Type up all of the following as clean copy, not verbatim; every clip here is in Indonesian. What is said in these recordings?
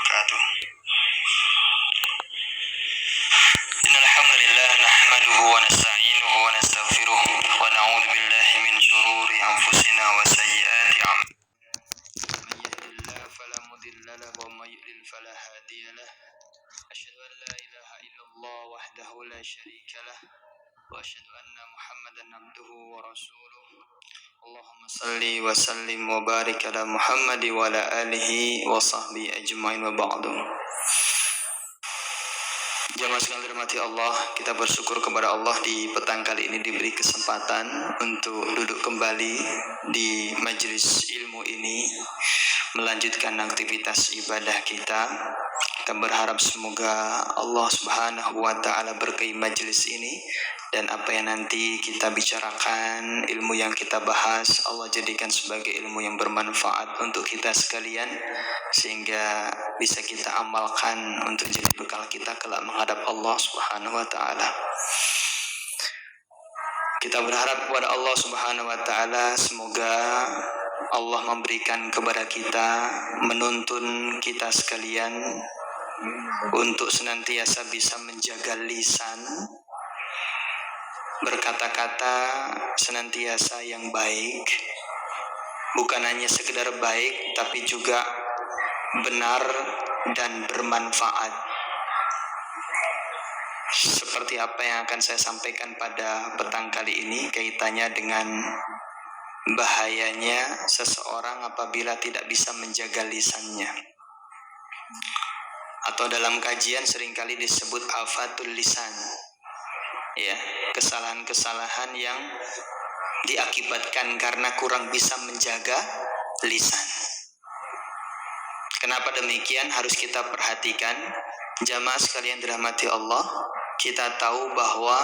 وبركاته. إن الحمد لله نحمده ونستعينه ونستغفره ونعوذ بالله من شرور أنفسنا وسيئات أعمالنا. من يهد الله فلا مضل له ومن يضلل فلا هادي له. أشهد أن لا إله إلا الله وحده لا شريك له وأشهد أن محمدا عبده ورسوله. اللهم صل وسلم وبارك على محمد وعلى آله وصحبه أجمعين وبعد. Jamaah sekalian dirahmati Allah, kita bersyukur kepada Allah di petang kali ini diberi kesempatan untuk duduk kembali di majelis ilmu ini, melanjutkan aktivitas ibadah kita. Kita berharap semoga Allah Subhanahu wa Ta'ala berkahi majelis ini, dan apa yang nanti kita bicarakan, ilmu yang kita bahas, Allah jadikan sebagai ilmu yang bermanfaat untuk kita sekalian, sehingga bisa kita amalkan untuk jadi bekal kita kelak menghadap Allah Subhanahu wa Ta'ala. Kita berharap kepada Allah Subhanahu wa Ta'ala, semoga Allah memberikan kepada kita, menuntun kita sekalian untuk senantiasa bisa menjaga lisan, berkata-kata senantiasa yang baik, bukan hanya sekedar baik tapi juga benar dan bermanfaat. Seperti apa yang akan saya sampaikan pada petang kali ini, kaitannya dengan bahayanya seseorang apabila tidak bisa menjaga lisannya, atau dalam kajian seringkali disebut afatul lisan, ya, kesalahan-kesalahan yang diakibatkan karena kurang bisa menjaga lisan. Kenapa demikian harus kita perhatikan? Jamaah sekalian dirahmati Allah, kita tahu bahwa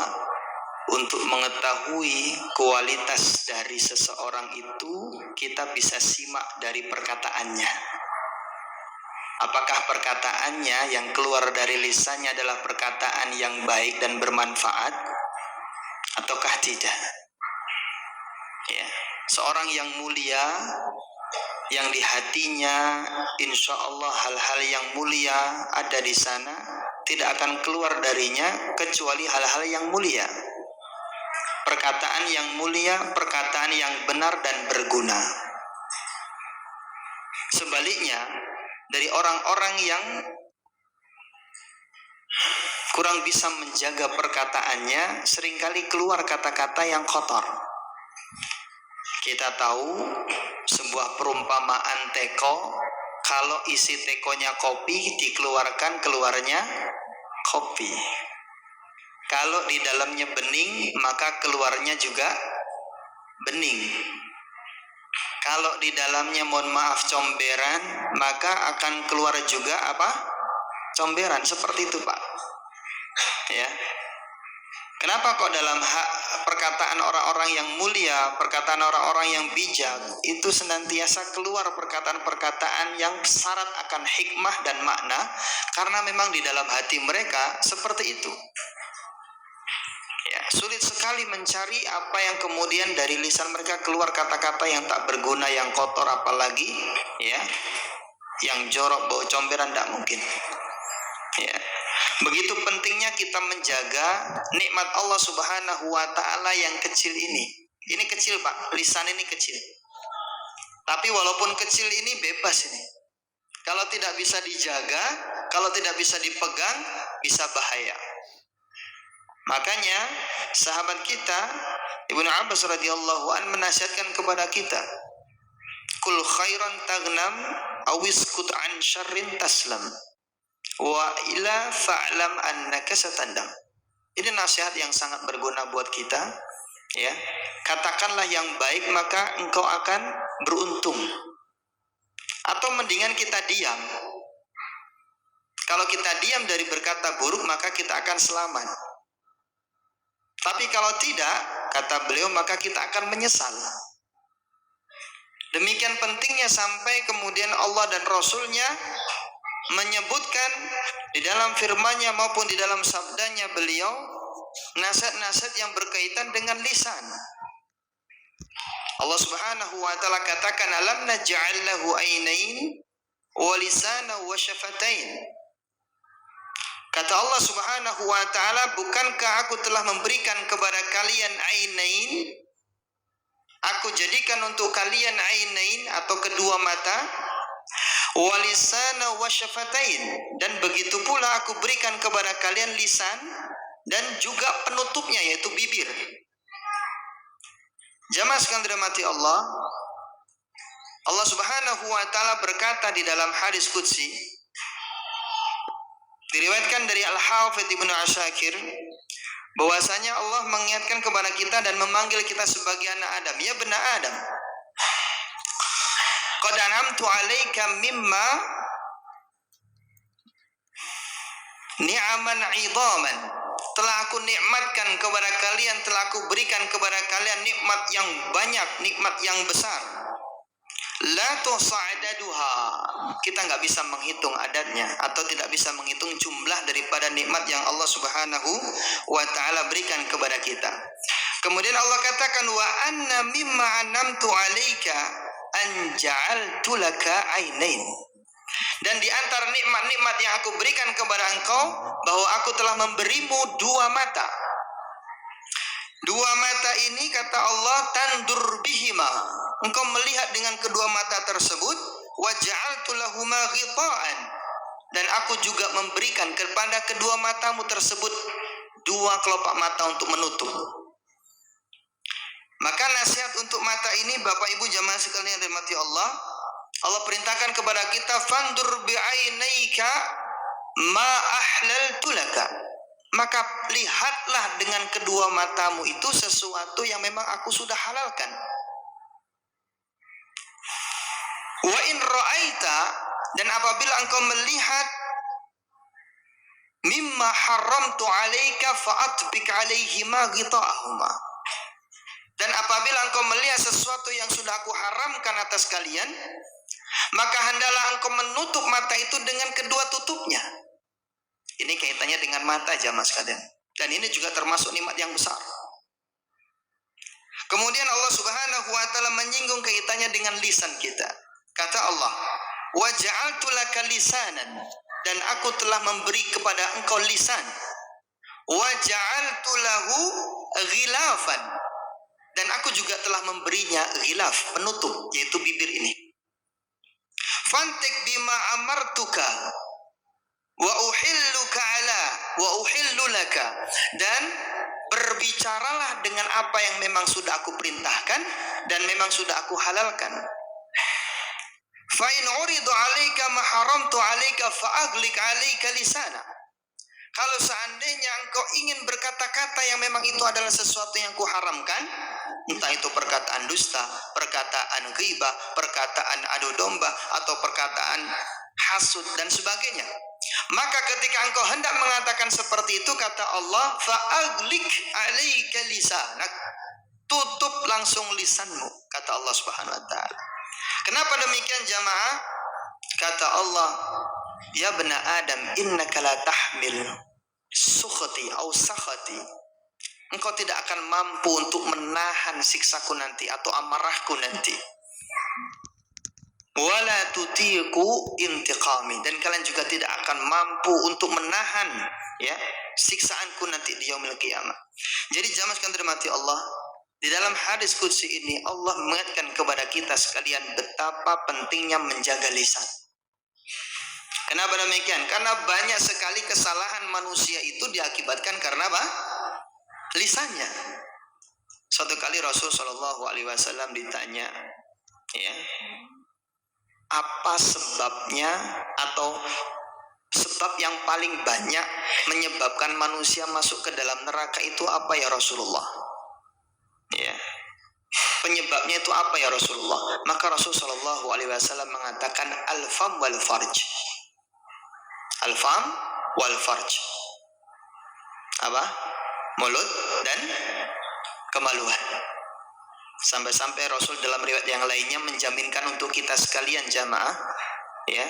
untuk mengetahui kualitas dari seseorang itu, kita bisa simak dari perkataannya. Apakah perkataannya yang keluar dari lisannya adalah perkataan yang baik dan bermanfaat, ataukah tidak? Ya, seorang yang mulia, yang di hatinya insya Allah hal-hal yang mulia ada di sana, tidak akan keluar darinya kecuali hal-hal yang mulia. Perkataan yang mulia, perkataan yang benar dan berguna. Sebaliknya, dari orang-orang yang kurang bisa menjaga perkataannya, seringkali keluar kata-kata yang kotor. Kita tahu sebuah perumpamaan teko, kalau isi tekonya kopi, dikeluarkan keluarnya kopi. Kalau di dalamnya bening, maka keluarnya juga bening. Kalau di dalamnya mohon maaf comberan, maka akan keluar juga apa? Comberan. Seperti itu, Pak. Ya. Kenapa kok dalam perkataan orang-orang yang mulia, perkataan orang-orang yang bijak, itu senantiasa keluar perkataan-perkataan yang syarat akan hikmah dan makna, karena memang di dalam hati mereka seperti itu. Ya, sulit sekali mencari apa yang kemudian dari lisan mereka keluar kata-kata yang tak berguna, yang kotor, apalagi ya, yang jorok, bau comberan, tidak mungkin. Ya. Begitu pentingnya kita menjaga nikmat Allah Subhanahu wa Ta'ala yang kecil ini. Ini kecil, Pak, lisan ini kecil. Tapi walaupun kecil ini bebas ini. Kalau tidak bisa dijaga, kalau tidak bisa dipegang, bisa bahaya. Makanya sahabat kita Ibnu Abbas radhiyallahu an menasihatkan kepada kita, kul khairan tagnam awiskut an syarrin taslam wa ila fa'lam annaka satandam. Ini nasihat yang sangat berguna buat kita, ya. Katakanlah yang baik maka engkau akan beruntung, atau mendingan kita diam. Kalau kita diam dari berkata buruk, maka kita akan selamat. Tapi kalau tidak, kata beliau, maka kita akan menyesal. Demikian pentingnya sampai kemudian Allah dan Rasulnya menyebutkan di dalam firman-Nya maupun di dalam sabdanya beliau, nasihat-nasihat yang berkaitan dengan lisan. Allah Subhanahu wa Ta'ala katakan, alam naj'al lahu ainain, wa lisana wa syafatain. Kata Allah Subhanahu wa taala, bukankah aku telah memberikan kepada kalian ainain? Aku jadikan untuk kalian ainain atau kedua mata, wa lisana wa syafatain, dan begitu pula aku berikan kepada kalian lisan dan juga penutupnya yaitu bibir. Jamaah sekalian dirahmati Allah, Allah Subhanahu wa taala berkata di dalam hadis qudsi, diriwayatkan dari Al-Hafidz Ibnu Asyakir, bahwasanya Allah mengingatkan kepada kita dan memanggil kita sebagai anak Adam. Ya benar Adam, qad an'amtu 'alaika mimma ni'aman 'idhaman. Telah aku nikmatkan kepada kalian, telah aku berikan kepada kalian nikmat yang banyak, nikmat yang besar. La tusa'daduha. Kita nggak bisa menghitung adatnya atau tidak bisa menghitung jumlah daripada nikmat yang Allah Subhanahu wa taala berikan kepada kita. Kemudian Allah katakan, wa anna mimma an'amtu 'alaika an ja'altu laka ainain. Dan di antara nikmat-nikmat yang aku berikan kepada engkau, bahwa aku telah memberimu dua mata. Dua mata ini kata Allah, tandur bihima, engkau melihat dengan kedua mata tersebut, wa ja'altu lahuma ghita'an, dan aku juga memberikan kepada kedua matamu tersebut dua kelopak mata untuk menutup. Maka nasihat untuk mata ini, Bapak Ibu jamaah sekalian yang dirahmati Allah, Allah perintahkan kepada kita, fandur bi'ainaika ma ahlaltu laka. Maka lihatlah dengan kedua matamu itu sesuatu yang memang aku sudah halalkan. Wa in ra'aita, dan apabila engkau melihat mimma haramtu 'alaika fa'atbik 'alaihima ghita'ahuma. Dan apabila engkau melihat sesuatu yang sudah aku haramkan atas kalian, maka hendaklah engkau menutup mata itu dengan kedua tutupnya. Ini kaitannya dengan mata jamaah sekalian. Dan ini juga termasuk nikmat yang besar. Kemudian Allah Subhanahu wa taala menyinggung kaitannya dengan lisan kita. Kata Allah, wa ja'altu laka lisanan, dan aku telah memberi kepada engkau lisan. Wa ja'altu lahu ghilafan, dan aku juga telah memberinya ghilaf, penutup, yaitu bibir ini. Fantik bima amartuka wa uhilluka ala wa uhillu laka, dan berbicaralah dengan apa yang memang sudah aku perintahkan dan memang sudah aku halalkan. Fa in uridu 'alaika ma haramtu 'alaika fa aghliq 'alaika lisana. Kalau seandainya engkau ingin berkata-kata yang memang itu adalah sesuatu yang kuharamkan, entah itu perkataan dusta, perkataan ghibah, perkataan adu domba, atau perkataan hasud dan sebagainya, maka ketika engkau hendak mengatakan seperti itu, kata Allah, fa'aghliq 'alaika lisanak, tutup langsung lisanmu, kata Allah Subhanahu wa taala. Kenapa demikian jamaah? Kata Allah, ya bani Adam, innaka la tahmil sukhati au sakhati. Engkau tidak akan mampu untuk menahan siksaku nanti atau amarahku nanti. Wala tutiqu intiqami, dan kalian juga tidak akan mampu untuk menahan ya siksaanku nanti di yaumil qiyamah. Jadi jamaah sekalian dirahmati Allah, di dalam hadis qudsi ini Allah mengingatkan kepada kita sekalian betapa pentingnya menjaga lisan. Kenapa demikian? Karena banyak sekali kesalahan manusia itu diakibatkan karena apa? Lisannya. Suatu kali Rasul Shallallahu Alaihi Wasallam ditanya, ya, apa sebabnya atau sebab yang paling banyak menyebabkan manusia masuk ke dalam neraka itu apa ya Rasulullah? Ya, penyebabnya itu apa ya Rasulullah? Maka Rasul Shallallahu Alaihi Wasallam mengatakan al-fam wal farj. Al-fam wal farj. Apa? Mulut dan kemaluan. Sampai-sampai Rasul dalam riwayat yang lainnya menjaminkan untuk kita sekalian jamaah, ya,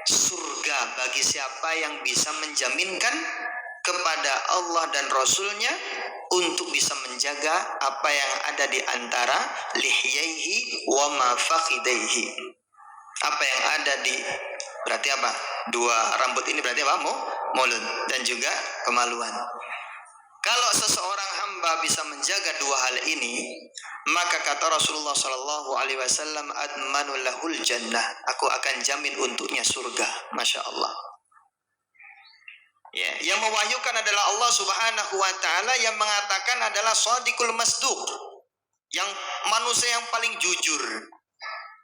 surga bagi siapa yang bisa menjaminkan kepada Allah dan Rasulnya untuk bisa menjaga apa yang ada di antara lihyaihi wa ma fakhidaihi. Apa yang ada di, berarti apa? Dua rambut ini berarti apa? Mulut dan juga kemaluan. Kalau seseorang hamba bisa menjaga dua hal ini, maka kata Rasulullah Sallallahu Alaihi Wasallam, admanu lahul jannah, aku akan jamin untuknya surga. Masya Allah. Ya, yang mewahyukan adalah Allah Subhanahu Wa Taala, yang mengatakan adalah shadiqul masduq, yang manusia yang paling jujur.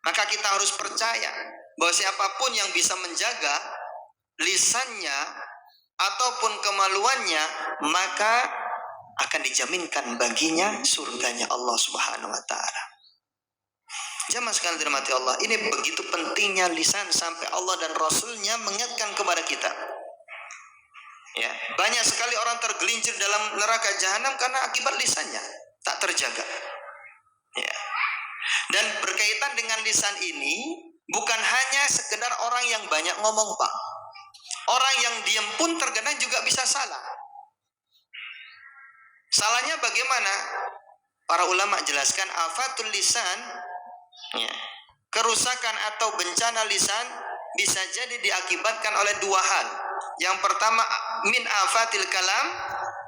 Maka kita harus percaya bahwa siapapun yang bisa menjaga lisannya ataupun kemaluannya, maka akan dijaminkan baginya surganya Allah Subhanahu wa taala. Jamaah sekalian dirahmati Allah, ini begitu pentingnya lisan sampai Allah dan Rasulnya mengingatkan kepada kita. Ya, banyak sekali orang tergelincir dalam neraka jahanam karena akibat lisannya tak terjaga. Ya. Dan berkaitan dengan lisan ini, bukan hanya sekedar orang yang banyak ngomong, Pak. Orang yang diam pun terkadang juga bisa salah. Salahnya bagaimana? Para ulama jelaskan afatul lisan, ya, kerusakan atau bencana lisan bisa jadi diakibatkan oleh dua hal. Yang pertama min afatil kalam,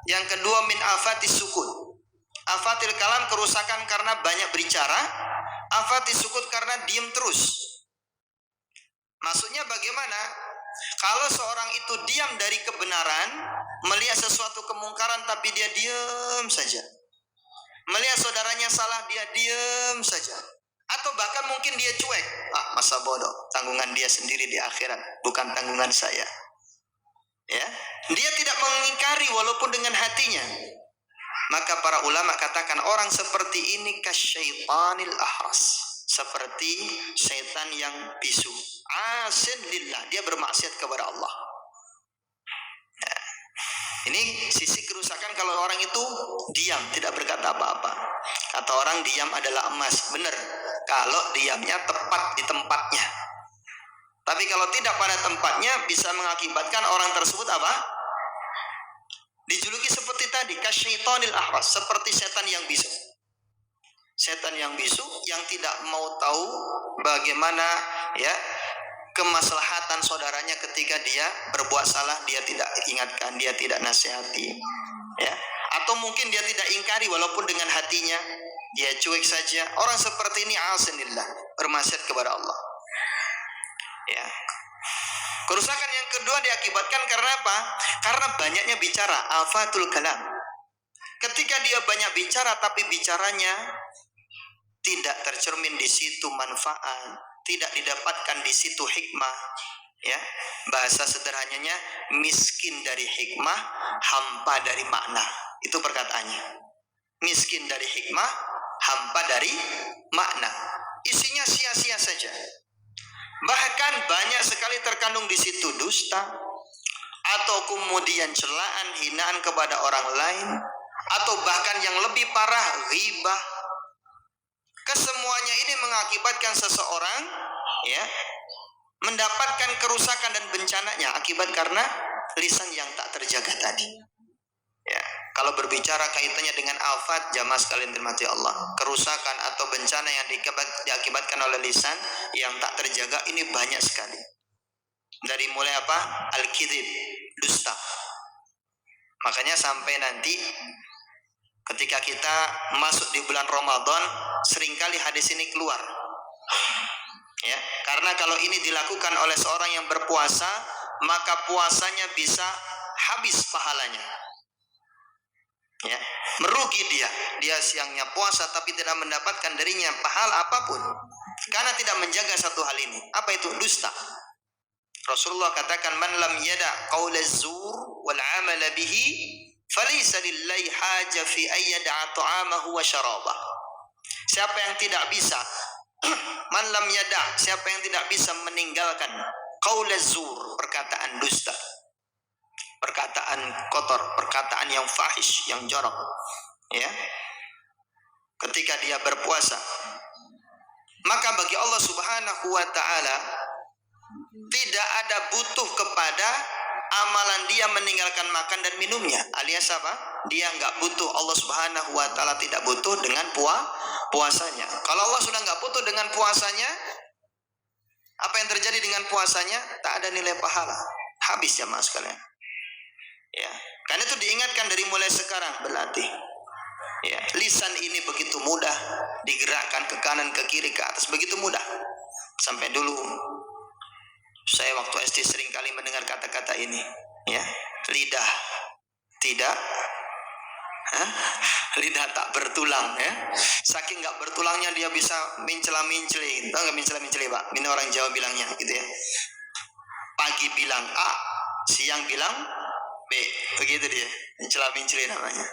yang kedua min afatis sukut. Afatil kalam kerusakan karena banyak berbicara, afatis sukut karena diam terus. Maksudnya bagaimana? Kalau seorang itu diam dari kebenaran, melihat sesuatu kemungkaran tapi dia diam saja, melihat saudaranya salah dia diam saja, atau bahkan mungkin dia cuek, masa bodoh, tanggungan dia sendiri di akhirat, bukan tanggungan saya. Ya, dia tidak mengingkari walaupun dengan hatinya. Maka para ulama katakan orang seperti ini kasyaitanil ahras, seperti setan yang bisu. Asin lillah, dia bermaksiat kepada Allah. Ya. Ini sisi kerusakan kalau orang itu diam, tidak berkata apa-apa. Kata orang diam adalah emas, benar kalau diamnya tepat di tempatnya. Tapi kalau tidak pada tempatnya, bisa mengakibatkan orang tersebut apa? Dijuluki seperti tadi, kasyaitanil ahras, seperti setan yang bisu. Setan yang bisu yang tidak mau tahu bagaimana, ya, kemaslahatan saudaranya ketika dia berbuat salah, dia tidak ingatkan, dia tidak nasihati, ya. Atau mungkin dia tidak ingkari walaupun dengan hatinya, dia cuek saja. Orang seperti ini asinillah, bermaksiat kepada Allah. Ya. Kerusakan yang kedua diakibatkan karena apa? Karena banyaknya bicara, afatul kalam. Ketika dia banyak bicara tapi bicaranya tidak tercermin di situ manfaat, tidak didapatkan di situ hikmah, ya. Bahasa sederhananya, miskin dari hikmah, hampa dari makna. Itu perkataannya. Miskin dari hikmah, hampa dari makna. Isinya sia-sia saja. Bahkan banyak sekali terkandung di situ dusta, atau kemudian celaan, hinaan kepada orang lain, atau bahkan yang lebih parah, ghibah. Kesemuanya ini mengakibatkan seseorang, ya, mendapatkan kerusakan dan bencananya akibat karena lisan yang tak terjaga tadi. Ya, kalau berbicara kaitannya dengan afat, jamaah sekalian dirahmati Allah, kerusakan atau bencana yang diakibatkan oleh lisan yang tak terjaga ini banyak sekali. Dari mulai apa? Al-kidhib, dusta. Makanya sampai nanti ketika kita masuk di bulan Ramadan, seringkali hadis ini keluar. Ya, karena kalau ini dilakukan oleh seorang yang berpuasa, maka puasanya bisa habis pahalanya. Ya, merugi dia siangnya puasa tapi tidak mendapatkan darinya pahala apapun karena tidak menjaga satu hal ini. Apa itu? Dusta. Rasulullah katakan, man lam yada qaulaz zur wal amal bihi falaysa lillahi haja fi ayyada'a ta'amahu wa syarabah. Siapa yang tidak bisa man lam yada, siapa yang tidak bisa meninggalkan qaulaz zur, perkataan dusta, perkataan kotor, perkataan yang fahish, yang jorok, ya, ketika dia berpuasa, maka bagi Allah Subhanahu wa ta'ala tidak ada butuh kepada amalan dia meninggalkan makan dan minumnya, alias apa? Dia nggak butuh, Allah Subhanahu wa ta'ala tidak butuh dengan puasanya. Kalau Allah sudah nggak butuh dengan puasanya, Apa yang terjadi dengan puasanya? Tak ada nilai pahala. Habis jamaah sekalian. Ya, karena itu diingatkan dari mulai sekarang berlatih. Ya, lisan ini begitu mudah digerakkan ke kanan, ke kiri, ke atas, begitu mudah. Sampai dulu saya waktu SD sering kali mendengar kata-kata ini, ya, lidah tidak, lidah tak bertulang, ya. Saking nggak bertulangnya dia bisa mencela-menceli, tahu nggak mencela-menceli Pak? Ini orang Jawa bilangnya, gitu ya. Pagi bilang A, siang bilang B, begitu dia, mencela-menceli namanya.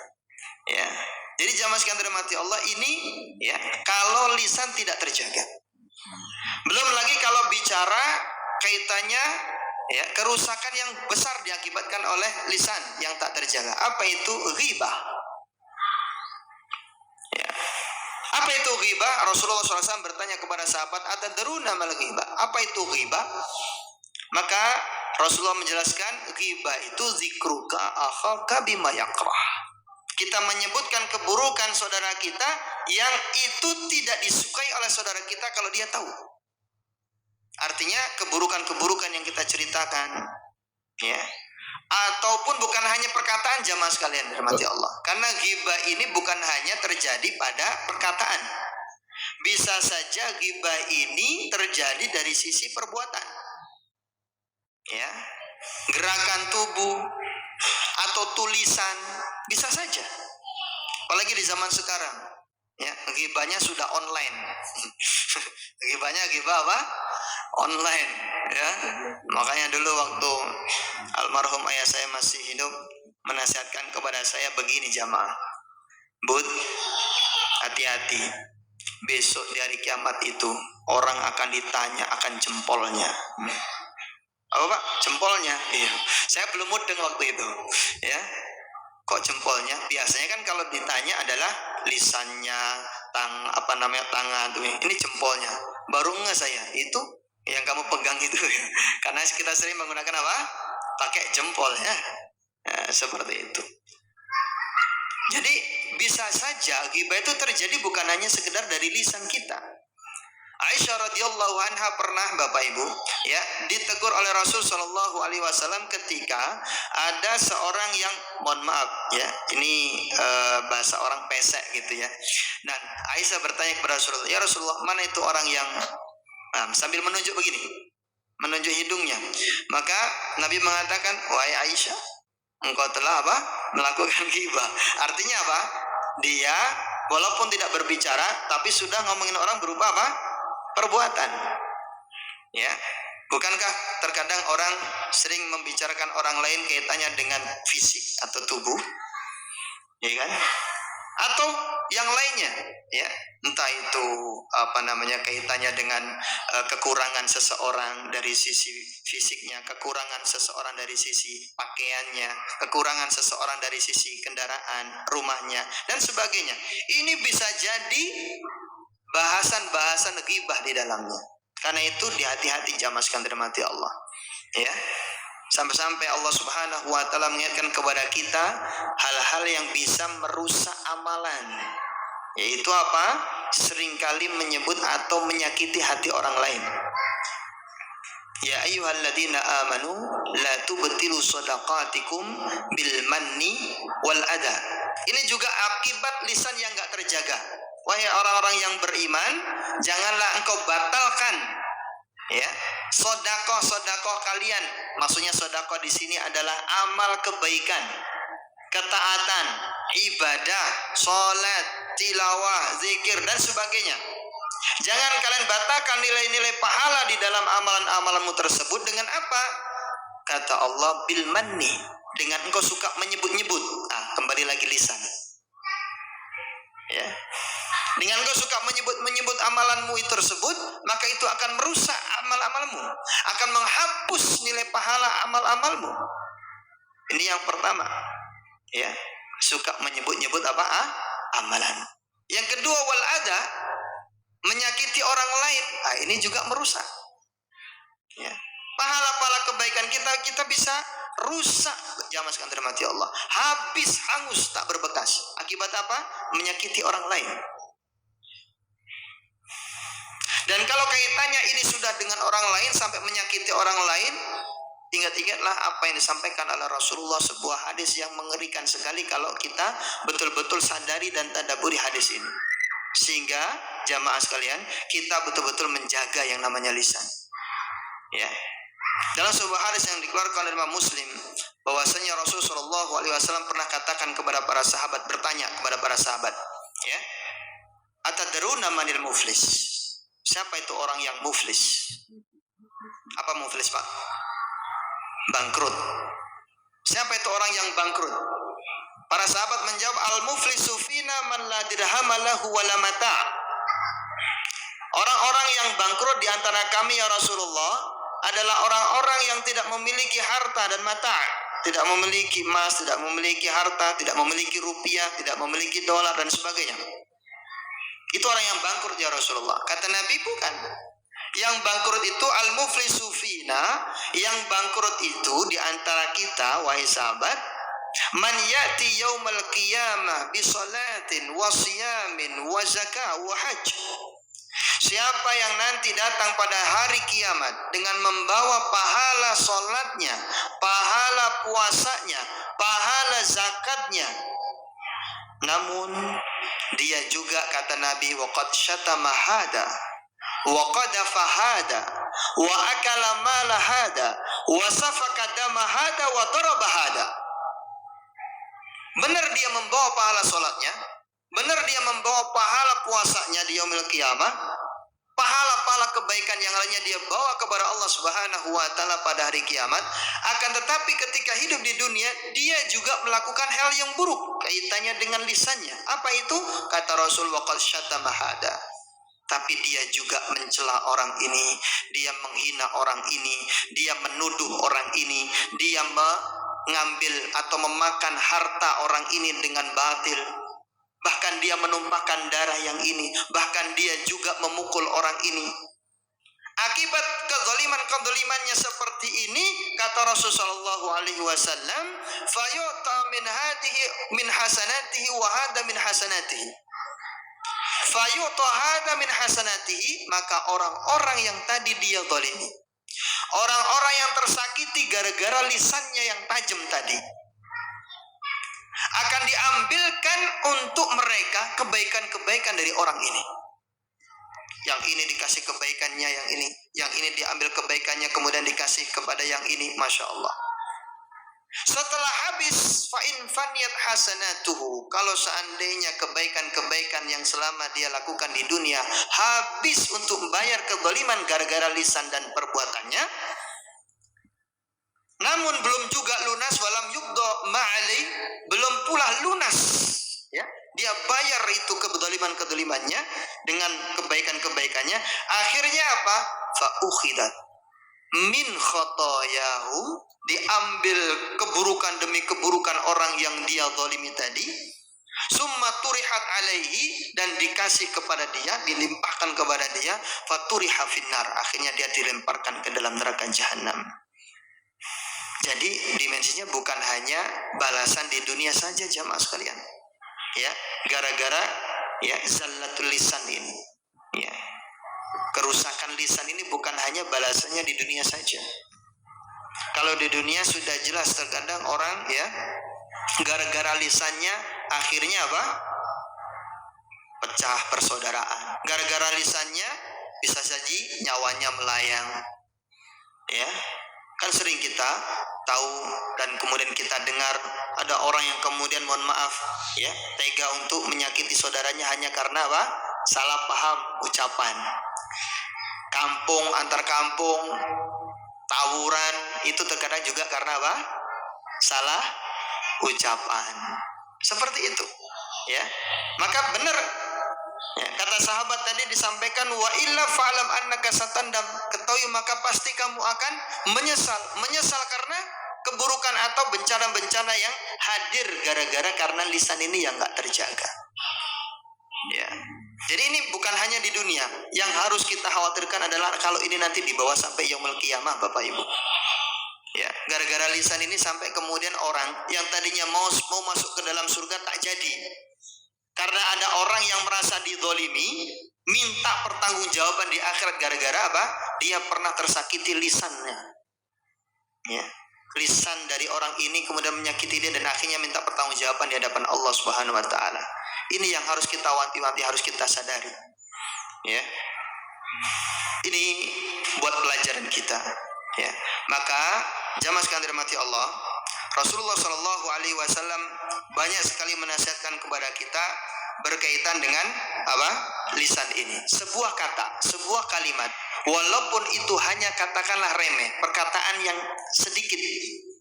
Ya, jadi jamaah sekalian dirahmati Allah, ini ya kalau lisan tidak terjaga. Belum lagi kalau bicara kaitannya ya kerusakan yang besar diakibatkan oleh lisan yang tak terjaga. Apa itu ghibah? Ya. Apa itu ghibah? Rasulullah SAW bertanya kepada sahabat, "Atadruna mal ghibah?" Apa itu ghibah? Maka Rasulullah menjelaskan, ghibah itu zikruka akhaka bima yakrah. Kita menyebutkan keburukan saudara kita yang itu tidak disukai oleh saudara kita kalau dia tahu. Artinya keburukan-keburukan yang kita ceritakan, ya, ataupun bukan hanya perkataan jamaah sekalian dirahmati Allah. Karena ghibah ini bukan hanya terjadi pada perkataan. Bisa saja ghibah ini terjadi dari sisi perbuatan. Ya, gerakan tubuh atau tulisan bisa saja. Apalagi di zaman sekarang, ya, ghibahnya sudah online. Ghibah apa? Online, ya. Makanya dulu waktu almarhum ayah saya masih hidup menasihatkan kepada saya begini jamaah, Bud, hati-hati. Besok di hari kiamat itu orang akan ditanya akan jempolnya. Apa Pak? Jempolnya? Iya. Saya belum mudeng waktu itu, ya. Kok jempolnya? Biasanya kan kalau ditanya adalah lisannya, tangan tuh. Ini jempolnya. Baru nggak saya itu yang kamu pegang itu, ya. Karena kita sering menggunakan apa? Pakai jempol, ya. Nah, seperti itu. Jadi bisa saja ghibah itu terjadi bukan hanya sekedar dari lisan kita. Aisyah radhiyallahu anha pernah Bapak Ibu ya ditegur oleh Rasul Shallallahu Alaihi Wasallam ketika ada seorang yang mohon maaf ya ini bahasa orang pesek gitu ya. Dan Aisyah bertanya kepada Rasulullah, ya Rasulullah, mana itu orang yang sambil menunjuk begini, menunjuk hidungnya. Maka Nabi mengatakan, wahai Aisyah, engkau telah apa? Melakukan ghibah. Artinya apa? Dia walaupun tidak berbicara tapi sudah ngomongin orang berupa apa? Perbuatan. Ya. Bukankah terkadang orang sering membicarakan orang lain kaitannya dengan fisik atau tubuh? Ya kan? Atau yang lainnya, ya. Entah itu kaitannya dengan kekurangan seseorang dari sisi fisiknya, kekurangan seseorang dari sisi pakaiannya, kekurangan seseorang dari sisi kendaraan, rumahnya dan sebagainya. Ini bisa jadi bahasan-bahasan ghibah di dalamnya. Karena itu hati-hati jamaah sekalian dirahmati Allah. Ya. Sampai-sampai Allah Subhanahu wa taala mengingatkan kepada kita hal-hal yang bisa merusak amalan. Yaitu apa? Seringkali menyebut atau menyakiti hati orang lain. Ya ayyuhalladzina amanu la tubtilu shadaqatikum bil manni wal adha. Ini juga akibat lisan yang enggak terjaga. Wahai orang-orang yang beriman, janganlah engkau batalkan ya sedekah kalian. Maksudnya sedekah di sini adalah amal kebaikan, ketaatan, ibadah, salat, tilawah, zikir dan sebagainya. Jangan kalian batalkan nilai-nilai pahala di dalam amalan-amalanmu tersebut dengan apa? Kata Allah, bil manni, dengan engkau suka menyebut-nyebut. Kembali lagi lisan. Ya. Dengan engkau suka menyebut amalanmu itu tersebut, maka itu akan merusak amal-amalmu, akan menghapus nilai pahala amal-amalmu. Ini yang pertama. Ya, suka menyebut-nyebut apa? Amalan. Yang kedua, wal adha, menyakiti orang lain. Ini juga merusak. Ya. Pahala-pahala kebaikan kita bisa rusak jamaah sekalian dirahmati Allah. Habis, hangus, tak berbekas. Akibat apa? Menyakiti orang lain. Dan kalau kaitannya ini sudah dengan orang lain sampai menyakiti orang lain, ingat-ingatlah apa yang disampaikan oleh Rasulullah, sebuah hadis yang mengerikan sekali kalau kita betul-betul sadari dan tadabburi hadis ini. Sehingga jamaah sekalian, kita betul-betul menjaga yang namanya lisan. Ya. Dalam sebuah hadis yang dikeluarkan oleh Imam Muslim, bahwasanya Rasulullah SAW pernah katakan kepada para sahabat, bertanya kepada para sahabat, ya, atadruna manil muflis? Siapa itu orang yang muflis? Apa muflis, Pak? Bangkrut. Siapa itu orang yang bangkrut? Para sahabat menjawab, al-muflisu fina man la dirhama lahu wa la mata'. Orang-orang yang bangkrut di antara kami ya Rasulullah adalah orang-orang yang tidak memiliki harta dan mata'. Tidak memiliki emas, tidak memiliki harta, tidak memiliki rupiah, tidak memiliki dolar dan sebagainya. Itu orang yang bangkrut ya Rasulullah. Kata Nabi, bukan. Yang bangkrut itu al-muflisu fina, yang bangkrut itu di antara kita wahai sahabat, man ya'ti yaumal qiyamah bi salatin wa siyamin wa zakah wa hajj. Siapa yang nanti datang pada hari kiamat dengan membawa pahala salatnya, pahala puasanya, pahala zakatnya, namun dia juga kata Nabi waqad syatama hada wa qadafa hada wa akala mala hada wa safaka dama hada wa daraba hada. Benar dia membawa pahala salatnya, benar dia membawa pahala puasanya di yaumil qiyamah, pahala-pahala kebaikan yang lainnya dia bawa kepada Allah Subhanahu wa taala pada hari kiamat. Akan tetapi ketika hidup di dunia, dia juga melakukan hal yang buruk kaitannya dengan lisannya. Apa itu? Kata Rasul waqad syatama hada. Tapi dia juga mencela orang ini, dia menghina orang ini, dia menuduh orang ini, dia mengambil atau memakan harta orang ini dengan batil. Bahkan dia menumpahkan darah yang ini, bahkan dia juga memukul orang ini. Akibat kezaliman-kezalimannya seperti ini, kata Rasulullah SAW, fayu'ta min hadihi min hasanatihi wa hada min hasanatihi. Fayu'ta hada min hasanatihi, maka orang-orang yang tadi dia zalimi, orang-orang yang tersakiti gara-gara lisannya yang tajam tadi, akan diambilkan untuk mereka kebaikan-kebaikan dari orang ini. Yang ini dikasih kebaikannya, yang ini diambil kebaikannya kemudian dikasih kepada yang ini, Masya Allah. Setelah habis, fa'in faniyat hasanatuhu, kalau seandainya kebaikan-kebaikan yang selama dia lakukan di dunia habis untuk membayar kezaliman gara-gara lisan dan perbuatannya, namun belum juga lunas, walam yubdo ma'ali, belum pula lunas, ya, dia bayar itu kezaliman-kezalimannya dengan kebaikan-kebaikannya. Akhirnya apa? Fa'ukhidat min khotoyahu, diambil keburukan demi keburukan orang yang dia zalimi tadi. Summa turihat alaihi, dan dikasih kepada dia, dilimpahkan kepada dia. Faturiha finnar, akhirnya dia dilemparkan ke dalam neraka jahanam. Jadi dimensinya bukan hanya balasan di dunia saja jamaah sekalian. Ya, gara-gara ya zallatul lisan ini. Ya. Kerusakan lisan ini bukan hanya balasannya di dunia saja. Kalau di dunia sudah jelas terkadang orang ya gara-gara lisannya akhirnya apa? Pecah persaudaraan. Gara-gara lisannya bisa saja nyawanya melayang. Ya. Kan sering kita tahu dan kemudian kita dengar ada orang yang kemudian mohon maaf ya tega untuk menyakiti saudaranya hanya karena apa? Salah paham ucapan. Kampung antar kampung, tawuran itu terkadang juga karena apa? Salah ucapan. Seperti itu ya. Maka benar ya, kata sahabat tadi disampaikan wa illa fa'lam annaka satandam, ketahui maka pasti kamu akan menyesal karena keburukan atau bencana-bencana yang hadir gara-gara karena lisan ini yang enggak terjaga. Ya. Jadi ini bukan hanya di dunia, yang harus kita khawatirkan adalah kalau ini nanti dibawa sampai yaumul qiyamah Bapak Ibu. Ya, gara-gara lisan ini sampai kemudian orang yang tadinya mau masuk ke dalam surga tak jadi. Karena ada orang yang merasa dizalimi, minta pertanggungjawaban di akhirat gara-gara apa? Dia pernah tersakiti lisannya. Ya. Lisan dari orang ini kemudian menyakiti dia dan akhirnya minta pertanggungjawaban di hadapan Allah Subhanahu wa taala. Ini yang harus kita wanti-wanti, harus kita sadari. Ya. Ini buat pelajaran kita. Ya. Maka jamaah sekalian dirahmati Allah, Rasulullah Shallallahu Alaihi Wasallam banyak sekali menasihatkan kepada kita berkaitan dengan apa? Lisan ini. Sebuah kata, sebuah kalimat, walaupun itu hanya katakanlah remeh, perkataan yang sedikit,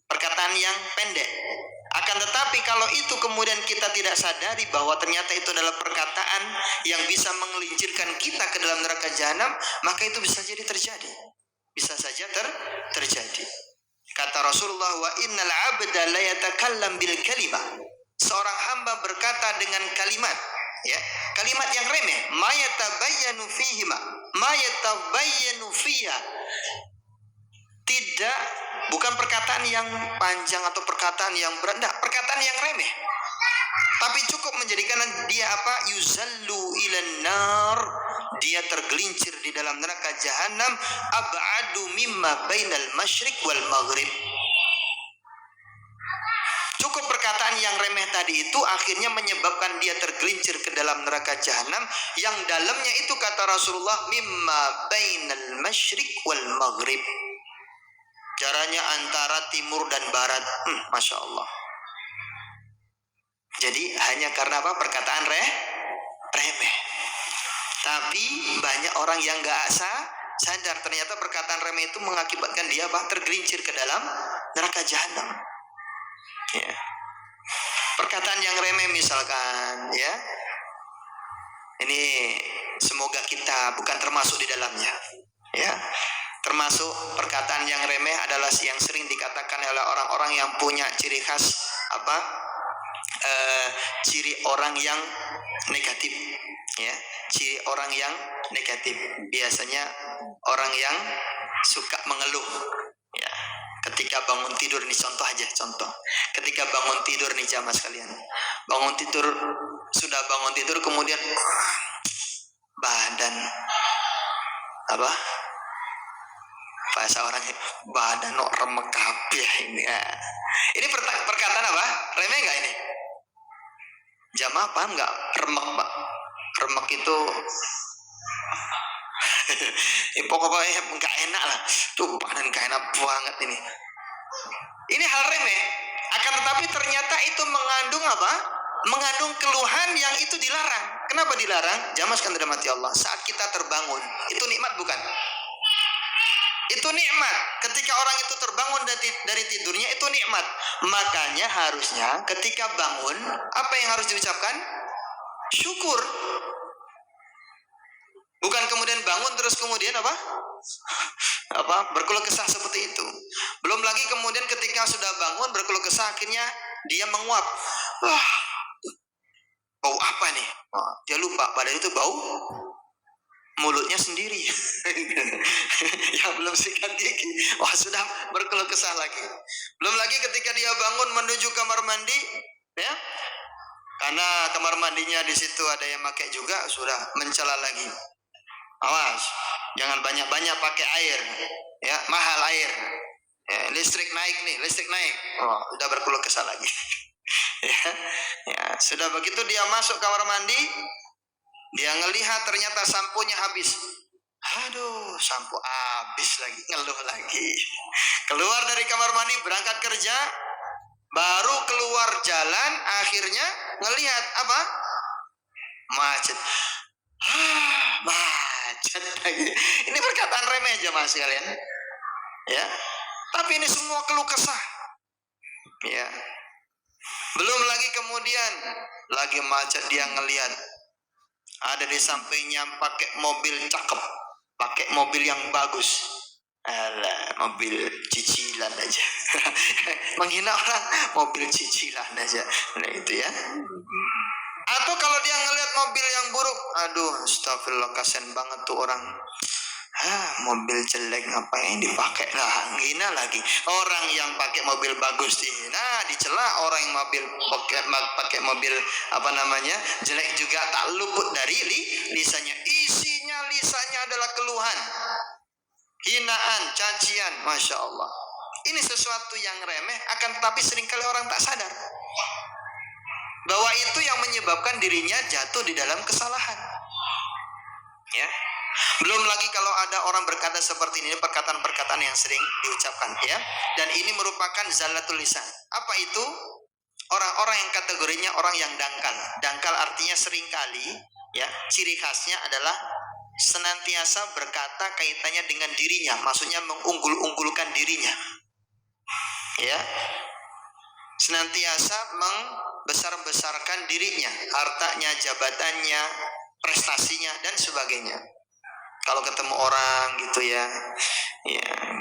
perkataan yang pendek. Akan tetapi kalau itu kemudian kita tidak sadari bahwa ternyata itu adalah perkataan yang bisa menggelincirkan kita ke dalam neraka jahanam, maka itu bisa jadi terjadi. Bisa saja terjadi. Kata Rasulullah, wa innal abda la yatakallam bil kalimah. Seorang hamba berkata dengan kalimat, ya, kalimat yang remeh, ma yatabayyanu fihima, ma yatabayyanu fiha. Tidak, bukan perkataan yang panjang atau perkataan yang berat, enggak, perkataan yang remeh. Tapi cukup menjadikan dia apa? Yuzallu ilan nar. Dia tergelincir di dalam neraka jahanam, ab'adu mimma bainal masyriq wal maghrib. Cukup perkataan yang remeh tadi itu akhirnya menyebabkan dia tergelincir ke dalam neraka jahanam yang dalamnya itu kata Rasulullah mimma bainal masyriq wal maghrib. Jaraknya antara timur dan barat. Masya Allah. Jadi hanya karena apa? Perkataan remeh. Tapi banyak orang yang gak sadar ternyata perkataan remeh itu mengakibatkan dia apa? Tergelincir ke dalam neraka jahanam. Ya. Perkataan yang remeh misalkan, ya. Ini semoga kita bukan termasuk di dalamnya. Ya. Termasuk perkataan yang remeh adalah yang sering dikatakan oleh orang-orang yang punya ciri khas apa? Ciri orang yang negatif, ya, ciri orang yang negatif biasanya orang yang suka mengeluh, ya, ketika bangun tidur. Ini contoh aja, contoh ketika bangun tidur nih jamaah sekalian, sudah bangun tidur kemudian badan apa, bahasa orangnya badan remek kabeh ini. Ini perkataan apa? Remeh nggak ini? Jamaah paham nggak remek, Pak? Remek itu pokoknya nggak enak lah. Tuh badan nggak enak banget ini. Ini hal remeh. Akan tetapi ternyata itu mengandung apa? Mengandung keluhan yang itu dilarang. Kenapa dilarang? Jamaah sekalian dirahmati Allah. Saat kita terbangun, itu nikmat bukan? Itu nikmat. Ketika orang itu terbangun dari tidurnya, itu nikmat. Makanya harusnya ketika bangun, apa yang harus diucapkan? Syukur. Bukan kemudian bangun terus kemudian apa? Berkeluh kesah seperti itu. Belum lagi kemudian ketika sudah bangun berkeluh kesah akhirnya dia menguap. Wah, bau apa nih? Dia lupa badan itu bau mulutnya sendiri. Yang belum sikat gigi, wah sudah berkeluh kesah lagi. Belum lagi ketika dia bangun menuju kamar mandi, ya, karena kamar mandinya di situ ada yang pakai juga, sudah mencela lagi. Awas, jangan banyak-banyak pakai air, ya, mahal air. Ya, listrik naik. Oh, sudah berkeluh kesah lagi. Ya, sudah begitu dia masuk kamar mandi. Dia ngelihat ternyata samponya habis. Aduh, sampo habis lagi, ngeluh lagi. Keluar dari kamar mandi, berangkat kerja, baru keluar jalan, akhirnya ngelihat apa? Macet. Macet lagi. Ini perkataan remeh aja mas kalian. Ya. Tapi ini semua keluh kesah. Ya. Belum lagi kemudian lagi macet dia ngelihat ada di sampingnya pakai mobil cakep, pakai mobil yang bagus. Alah, mobil cicilan aja. Menghina orang, mobil cicilan aja. Nah itu ya. Atau kalau dia ngelihat mobil yang buruk, aduh, astagfirullah, kasian banget tuh orang. Mobil jelek ngapain dipakai lah, ngina lagi. Orang yang pakai mobil bagus dicela, orang yang pakai mobil jelek juga tak luput dari lisannya. isinya lisannya adalah keluhan, hinaan, cacian. Masya Allah. Ini sesuatu yang remeh, akan tetapi seringkali orang tak sadar bahwa itu yang menyebabkan dirinya jatuh di dalam kesalahan. Ya. Belum lagi kalau ada orang berkata seperti ini, perkataan-perkataan yang sering diucapkan, ya. Dan ini merupakan zalatul lisan. Apa itu? Orang-orang yang kategorinya orang yang dangkal. Dangkal artinya seringkali, ya, ciri khasnya adalah senantiasa berkata kaitannya dengan dirinya, maksudnya mengunggul-unggulkan dirinya. Ya. Senantiasa membesar-besarkan dirinya, hartanya, jabatannya, prestasinya dan sebagainya. Kalau ketemu orang gitu ya,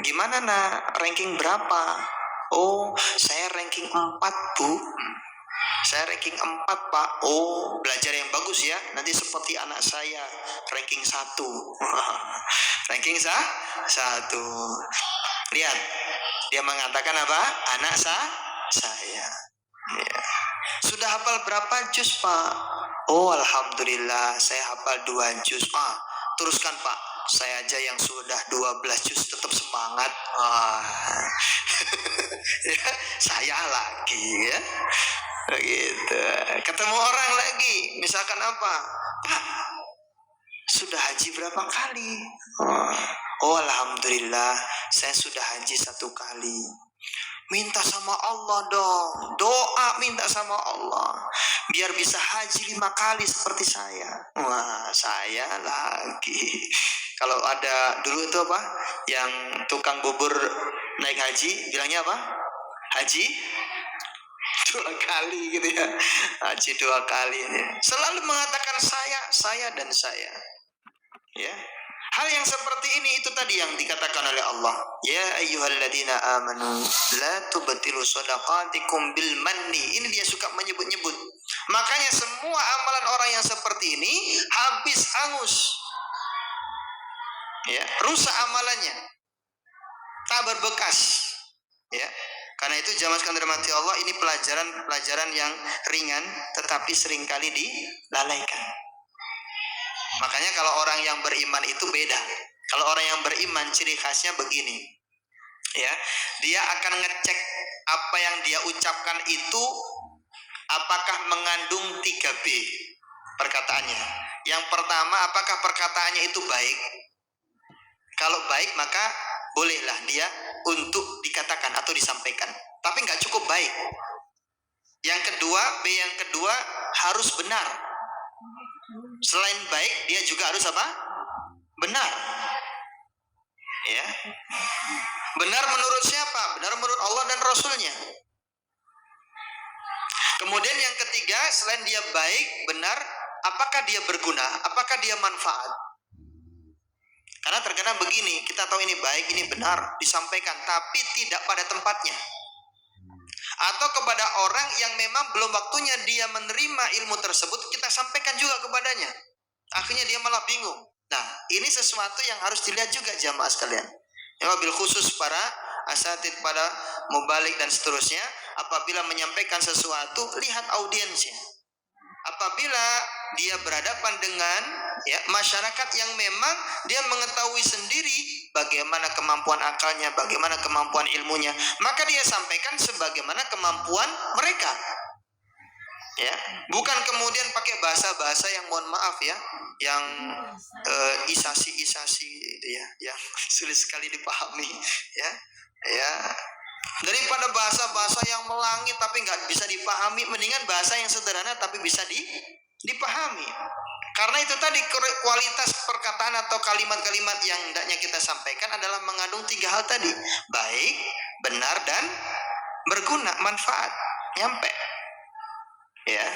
gimana nak, ranking berapa? Oh, saya ranking 4 bu. Saya ranking 4 pak. Oh, belajar yang bagus ya, nanti seperti anak saya, ranking 1. Ranking 1. Lihat, dia mengatakan apa? Anak saya. Ya. Sudah hafal berapa juz pak? Oh, alhamdulillah saya hafal 2 juz. Teruskan pak, saya aja yang sudah 12 juz tetap semangat. Ya, saya lagi ya. Begitu. Ketemu orang lagi, misalkan apa? Pak, sudah haji berapa kali? Oh, alhamdulillah saya sudah haji 1 kali. Minta sama Allah dong, doa minta sama Allah biar bisa haji 5 kali seperti saya. Wah, saya lagi. Kalau ada dulu itu apa, yang tukang bubur naik haji bilangnya apa? Haji 2 kali gitu ya. Haji 2 kali ini. Selalu mengatakan saya dan saya. Ya. Hal yang seperti ini itu tadi yang dikatakan oleh Allah. Ya ayyuhalladzina amanu la tubtilu shadaqatikum bil manni. Ini dia suka menyebut-nyebut. Makanya semua amalan orang yang seperti ini habis angus. Ya, rusak amalannya. Tak berbekas. Ya. Karena itu jamaah sekalian dirahmati Allah, ini pelajaran yang ringan tetapi seringkali dilalaikan. Makanya kalau orang yang beriman itu beda. Kalau orang yang beriman ciri khasnya begini. Ya, dia akan ngecek apa yang dia ucapkan itu apakah mengandung 3B perkataannya. Yang pertama, apakah perkataannya itu baik? Kalau baik maka bolehlah dia untuk dikatakan atau disampaikan. Tapi nggak cukup baik. Yang kedua, B yang kedua harus benar. Selain baik, dia juga harus apa? Benar. Ya. Benar menurut siapa? Benar menurut Allah dan Rasulnya. Kemudian yang ketiga, selain dia baik, benar, apakah dia berguna? Apakah dia manfaat? Karena terkadang begini, kita tahu ini baik, ini benar, disampaikan, tapi tidak pada tempatnya. Atau kepada orang yang memang belum waktunya dia menerima ilmu tersebut, kita sampaikan juga kepadanya. Akhirnya dia malah bingung. Nah, ini sesuatu yang harus dilihat juga jamaah sekalian. Ya, bil khusus para asatid, pada mubalik dan seterusnya, apabila menyampaikan sesuatu, lihat audiensnya. Apabila dia berhadapan dengan masyarakat yang memang dia mengetahui sendiri bagaimana kemampuan akalnya, bagaimana kemampuan ilmunya, maka dia sampaikan sebagaimana kemampuan mereka. Ya, bukan kemudian pakai bahasa-bahasa yang mohon maaf ya, yang isasi itu ya, yang sulit sekali dipahami ya. Daripada bahasa-bahasa yang melangit tapi nggak bisa dipahami, mendingan bahasa yang sederhana tapi bisa dipahami. Karena itu tadi kualitas perkataan atau kalimat-kalimat yang hendaknya kita sampaikan adalah mengandung 3 hal tadi: baik, benar, dan berguna, manfaat, nyampe. Ya.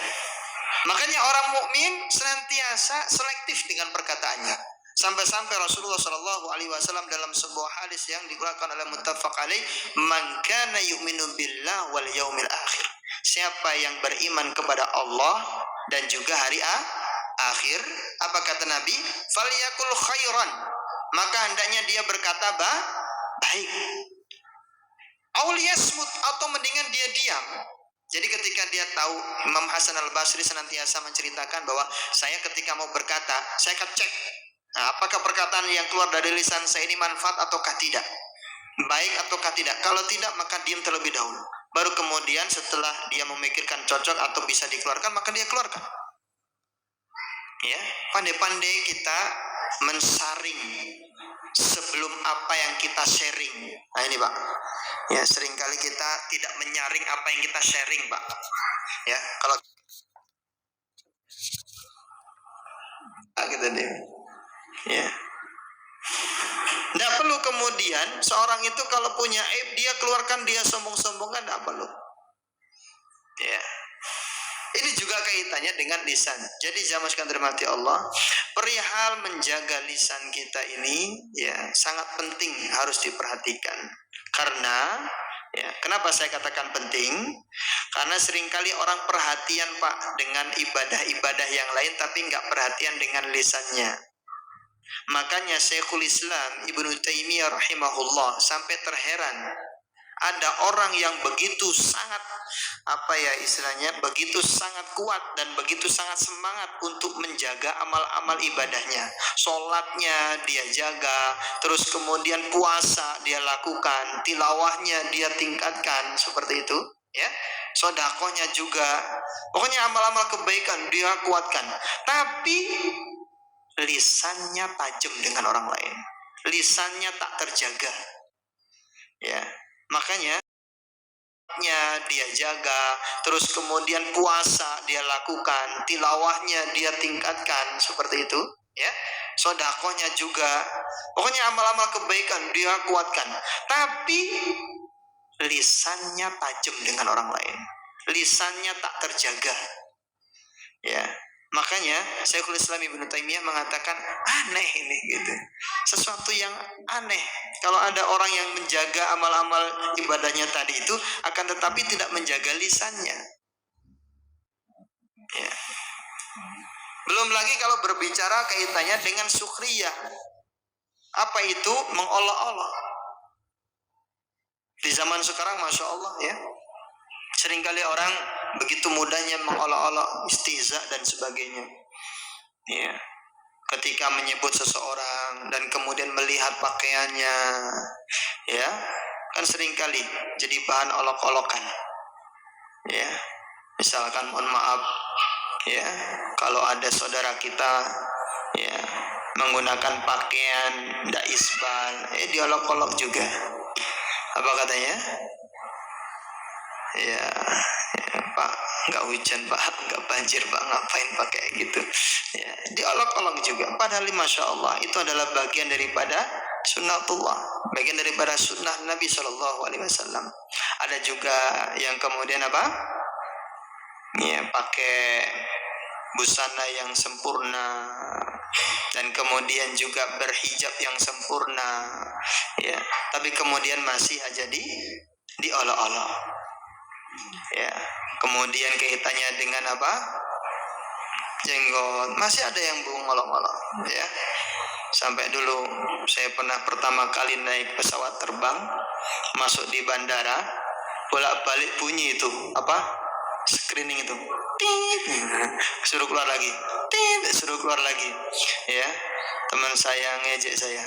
Makanya orang mukmin senantiasa selektif dengan perkataannya. Sampai-sampai Rasulullah SAW dalam sebuah hadis yang dikeluarkan oleh muttafaq alaih, man kana yu'minu billah wal yaumil akhir. Siapa yang beriman kepada Allah dan juga hari akhir, apa kata Nabi? Falyakul khairan. Maka hendaknya dia berkata baik. Aul yasmut, atau mendingan dia diam. Jadi ketika dia tahu, Imam Hasan al-Basri senantiasa menceritakan bahwa saya ketika mau berkata, saya akan cek Nah, apakah perkataan yang keluar dari lisan saya ini manfaat ataukah tidak? Baik ataukah tidak? Kalau tidak, maka diam terlebih dahulu. Baru kemudian setelah dia memikirkan cocok atau bisa dikeluarkan, maka dia keluarkan. Ya, pandai-pandai kita mensaring sebelum apa yang kita sharing. Nah ini Pak, ya seringkali kita tidak menyaring apa yang kita sharing Pak. Ya, kalau kita deh, ya. Tidak perlu kemudian seorang itu kalau punya aib dia keluarkan, dia sombong-sombongkan, tidak perlu. Ya. Ini juga kaitannya dengan lisan. Jadi jamaah sekalian dirahmati Allah, perihal menjaga lisan kita ini ya sangat penting, harus diperhatikan. Karena ya, kenapa saya katakan penting? Karena seringkali orang perhatian Pak dengan ibadah-ibadah yang lain, tapi nggak perhatian dengan lisannya. Makanya Syekhul Islam Ibnu Taimiyah rahimahullah sampai terheran, ada orang yang begitu sangat begitu sangat kuat dan begitu sangat semangat untuk menjaga amal-amal ibadahnya. Sholatnya dia jaga, terus kemudian puasa dia lakukan, tilawahnya dia tingkatkan, seperti itu ya. Sodakohnya juga, pokoknya amal-amal kebaikan dia kuatkan, tapi lisannya tajam dengan orang lain, lisannya tak terjaga ya. Makanya dia jaga, terus kemudian puasa dia lakukan, tilawahnya dia tingkatkan, seperti itu ya. Sodakohnya juga, pokoknya amal-amal kebaikan dia kuatkan, tapi lisannya tajam dengan orang lain, lisannya tak terjaga ya. Makanya Syekhul Islam Ibnu Taimiyah mengatakan aneh ini gitu. Sesuatu yang aneh kalau ada orang yang menjaga amal-amal ibadahnya tadi itu, akan tetapi tidak menjaga lisannya. Ya. Belum lagi kalau berbicara kaitannya dengan sukhriyah. Apa itu? Mengolok-olok. Di zaman sekarang Masya Allah ya, seringkali orang begitu mudahnya mengolok-olok, istiza dan sebagainya. Ya. Ketika menyebut seseorang dan kemudian melihat pakaiannya, ya, kan seringkali jadi bahan olok-olokan. Ya. Misalkan mohon maaf, ya, kalau ada saudara kita, ya, menggunakan pakaian ndak isbal, diolok-olok juga. Apa katanya? Ya, Pak, nggak hujan Pak, nggak banjir Pak, ngapain pakai gitu ya, diolok-olok juga. Padahal Masya Allah itu adalah bagian daripada sunnatullah, bagian daripada sunnah Nabi SAW. Ada juga yang kemudian apa ya, pakai busana yang sempurna dan kemudian juga berhijab yang sempurna ya, tapi kemudian masih aja diolok-olok ya. Kemudian kaitannya dengan apa, jenggot, masih ada yang ngolok-ngolok ya. Sampai dulu saya pernah pertama kali naik pesawat terbang, masuk di bandara, bolak-balik bunyi itu apa, screening itu, suruh keluar lagi, suruh keluar lagi ya. Teman saya ngejek saya,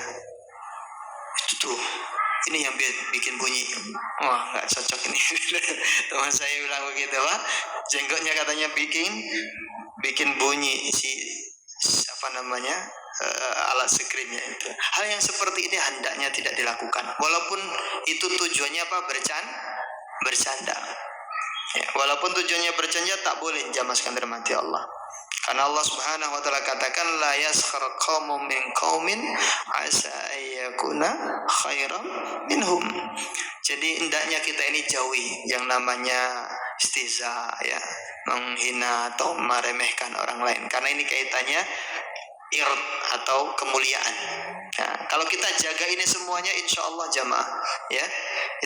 itu tuh ini yang bikin bunyi, wah nggak cocok ini. Teman saya bilang begitu Pak, jenggotnya katanya bikin bunyi si apa namanya alat screennya itu. Hal yang seperti ini hendaknya tidak dilakukan, walaupun itu tujuannya apa, bercanda ya, walaupun tujuannya bercanda tak boleh jamaah sekalian dirahmati Allah. Karena Allah Subhanahu wa taala katakan la yaskhar qaumun min qaumin asa ayyakuna khairan minhum. Jadi hendaknya kita ini jauhi yang namanya istiza ya, menghina atau meremehkan orang lain, karena ini kaitannya ird atau kemuliaan. Nah, kalau kita jaga ini semuanya, insya Allah jamaah ya,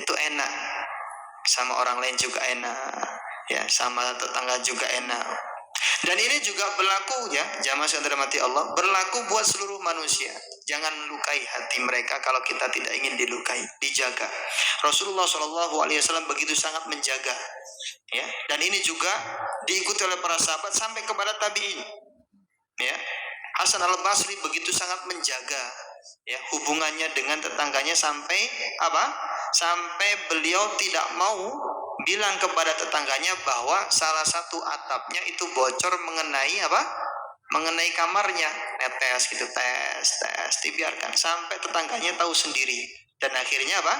itu enak, sama orang lain juga enak ya, sama tetangga juga enak. Dan ini juga berlaku ya jamaah yang dirahmati Allah, berlaku buat seluruh manusia. Jangan lukai hati mereka kalau kita tidak ingin dilukai, dijaga. Rasulullah SAW begitu sangat menjaga ya, dan ini juga diikuti oleh para sahabat sampai kepada tabi'in ya. Hasan al-Basri begitu sangat menjaga ya hubungannya dengan tetangganya sampai apa? Sampai beliau tidak mau bilang kepada tetangganya bahwa salah satu atapnya itu bocor mengenai apa? Mengenai kamarnya. Netes gitu, tes, dibiarkan sampai tetangganya tahu sendiri. Dan akhirnya apa?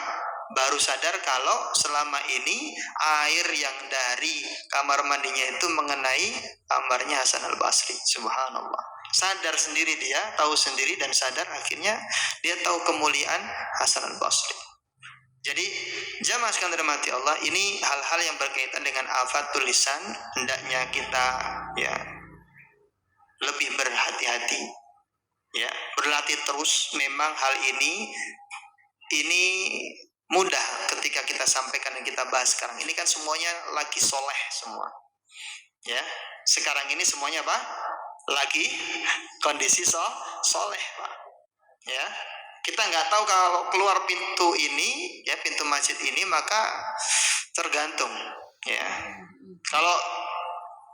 Baru sadar kalau selama ini air yang dari kamar mandinya itu mengenai kamarnya Hasan al-Basri. Subhanallah. Sadar sendiri dia, tahu sendiri dan sadar, akhirnya dia tahu kemuliaan Hasan al-Basri. Jadi jamaah sekalian dirahmati Allah, ini hal-hal yang berkaitan dengan afatul lisan, hendaknya kita ya lebih berhati-hati, ya berlatih terus. Memang hal ini mudah ketika kita sampaikan dan kita bahas sekarang. Ini kan semuanya lagi soleh semua, ya. Sekarang ini semuanya apa? Lagi kondisi soleh, Pak. Ya, kita nggak tahu kalau keluar pintu ini, ya pintu masjid ini, maka tergantung, ya. Kalau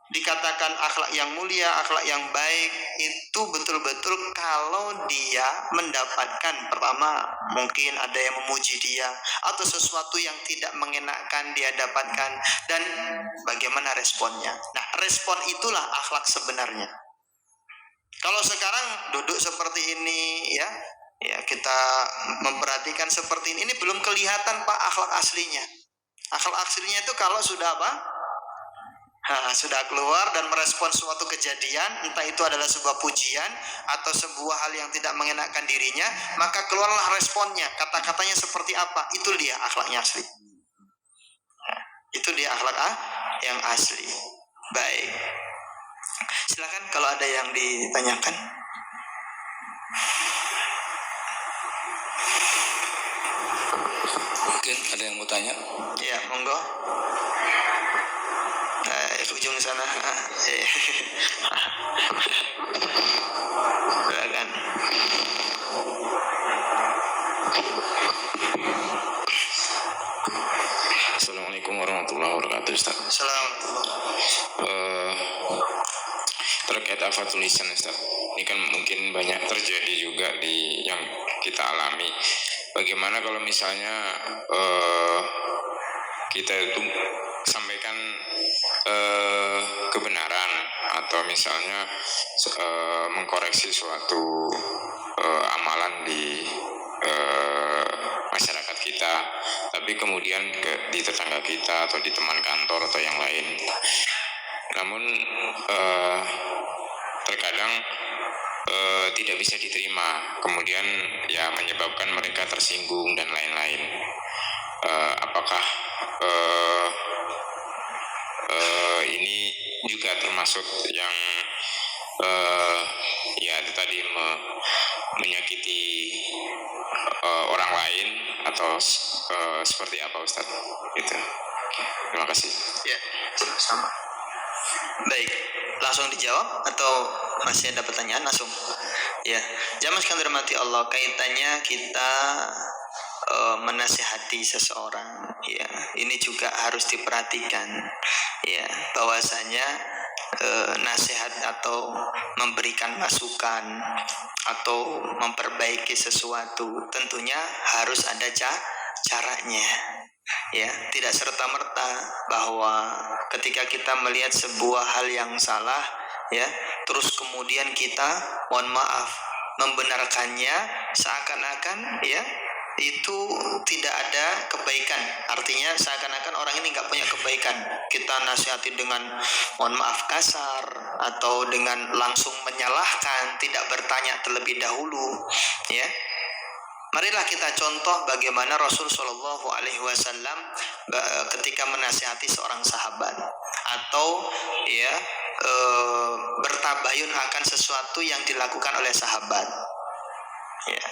dikatakan akhlak yang mulia, akhlak yang baik itu betul-betul kalau dia mendapatkan, pertama mungkin ada yang memuji dia atau sesuatu yang tidak mengenakan dia dapatkan, dan bagaimana responnya. Nah, respon itulah akhlak sebenarnya. Kalau sekarang duduk seperti ini, ya kita memperhatikan seperti ini belum kelihatan Pak akhlak aslinya. Akhlak aslinya itu kalau sudah apa? Sudah keluar dan merespon suatu kejadian, entah itu adalah sebuah pujian atau sebuah hal yang tidak mengenakan dirinya, maka keluarlah responnya, kata-katanya seperti apa. Itu dia akhlaknya asli. Itu dia akhlak yang asli. Baik, silakan kalau ada yang ditanyakan. Mungkin ada yang mau tanya? Ya, monggo. Ujung sana. Silakan. Assalamualaikum warahmatullahi wabarakatuh, Ustaz. Terkait afatul lisan, Ustaz. Ini kan mungkin banyak terjadi juga di yang kita alami. Bagaimana kalau misalnya kita itu sampaikan kebenaran atau misalnya mengkoreksi suatu amalan di masyarakat kita, tapi kemudian di tetangga kita atau di teman kantor atau yang lain, namun terkadang tidak bisa diterima, kemudian ya menyebabkan mereka tersinggung dan lain-lain. Apakah ini juga termasuk yang ya itu tadi menyakiti orang lain atau seperti apa, Ustaz? Gitu. Terima kasih. Ya, sama. Baik, langsung dijawab atau masih ada pertanyaan? Langsung. Ya, jamaah sekalian dirahmati Allah, kaitannya kita menasihati seseorang, ya ini juga harus diperhatikan, ya bahwasanya nasihat atau memberikan masukan atau memperbaiki sesuatu tentunya harus ada caranya, ya tidak serta-merta bahwa ketika kita melihat sebuah hal yang salah, ya terus kemudian kita mohon maaf membenarkannya seakan-akan ya itu tidak ada kebaikan. Artinya seakan-akan orang ini nggak punya kebaikan. Kita nasihati dengan mohon maaf kasar atau dengan langsung menyalahkan, tidak bertanya terlebih dahulu, ya. Marilah kita contoh bagaimana Rasul Shallallahu Alaihi Wasallam ketika menasihati seorang sahabat atau ya bertabayun akan sesuatu yang dilakukan oleh sahabat, ya.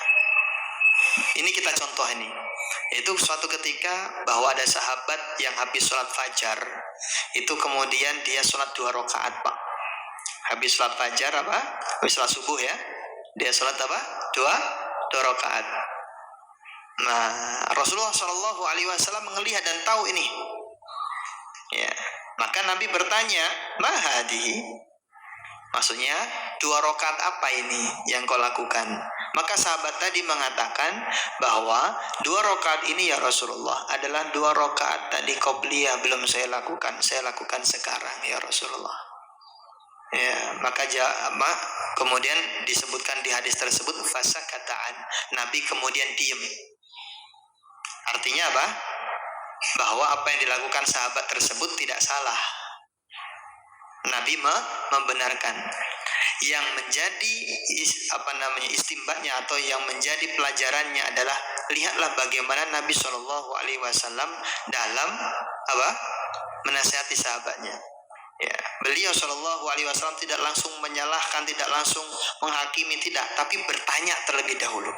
Ini kita contoh ini. Itu suatu ketika bahwa ada sahabat yang habis sholat fajar, itu kemudian dia sholat 2 rakaat, Pak. Habis sholat fajar apa? Habis sholat subuh ya. Dia sholat apa? 2 rakaat. Nah, Rasulullah Shallallahu Alaihi Wasallam melihat dan tahu ini. Ya, maka Nabi bertanya, "Ma hadhihi?" Maksudnya 2 rakaat apa ini yang kau lakukan? Maka sahabat tadi mengatakan bahwa 2 rakaat ini ya Rasulullah adalah 2 rakaat tadi qobliyah belum saya lakukan sekarang ya Rasulullah. Ya, maka kemudian disebutkan di hadis tersebut fasakataan, Nabi kemudian diam. Artinya apa? Bahwa apa yang dilakukan sahabat tersebut tidak salah. Nabi membenarkan. Yang menjadi istimbatnya atau yang menjadi pelajarannya adalah lihatlah bagaimana Nabi Shallallahu Alaihi Wasallam dalam menasihati sahabatnya. Ya, beliau Shallallahu Alaihi Wasallam tidak langsung menyalahkan, tidak langsung menghakimi, tidak, tapi bertanya terlebih dahulu.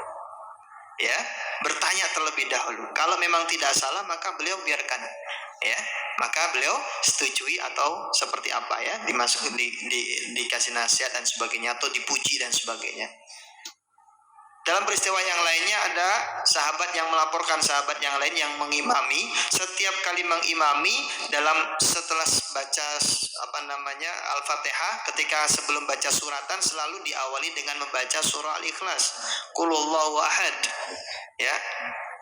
Ya, bertanya terlebih dahulu. Kalau memang tidak salah maka beliau biarkan. Ya, maka beliau setujui atau seperti apa ya, dikasih nasihat dan sebagainya atau dipuji dan sebagainya. Dalam peristiwa yang lainnya ada sahabat yang melaporkan sahabat yang lain yang mengimami, setiap kali mengimami setelah baca Al-Fatihah, ketika sebelum baca suratan selalu diawali dengan membaca surah Al-Ikhlas, Qul huwallahu ahad. Ya.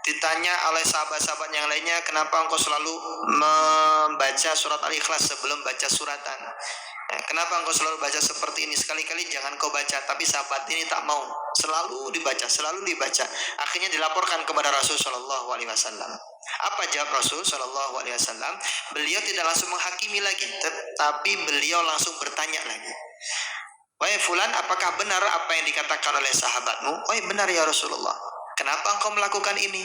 Ditanya oleh sahabat-sahabat yang lainnya, kenapa engkau selalu membaca surat Al-Ikhlas sebelum baca suratan? Ya, kenapa engkau selalu baca seperti ini? Sekali-kali jangan kau baca. Tapi sahabat ini tak mau, selalu dibaca. Akhirnya dilaporkan kepada Rasul Shallallahu Alaihi Wasallam. Apa jawab Rasul Shallallahu Alaihi Wasallam? Beliau tidak langsung menghakimi lagi, tetapi beliau langsung bertanya lagi. Wahai fulan, apakah benar apa yang dikatakan oleh sahabatmu? Oh benar ya Rasulullah. Kenapa engkau melakukan ini?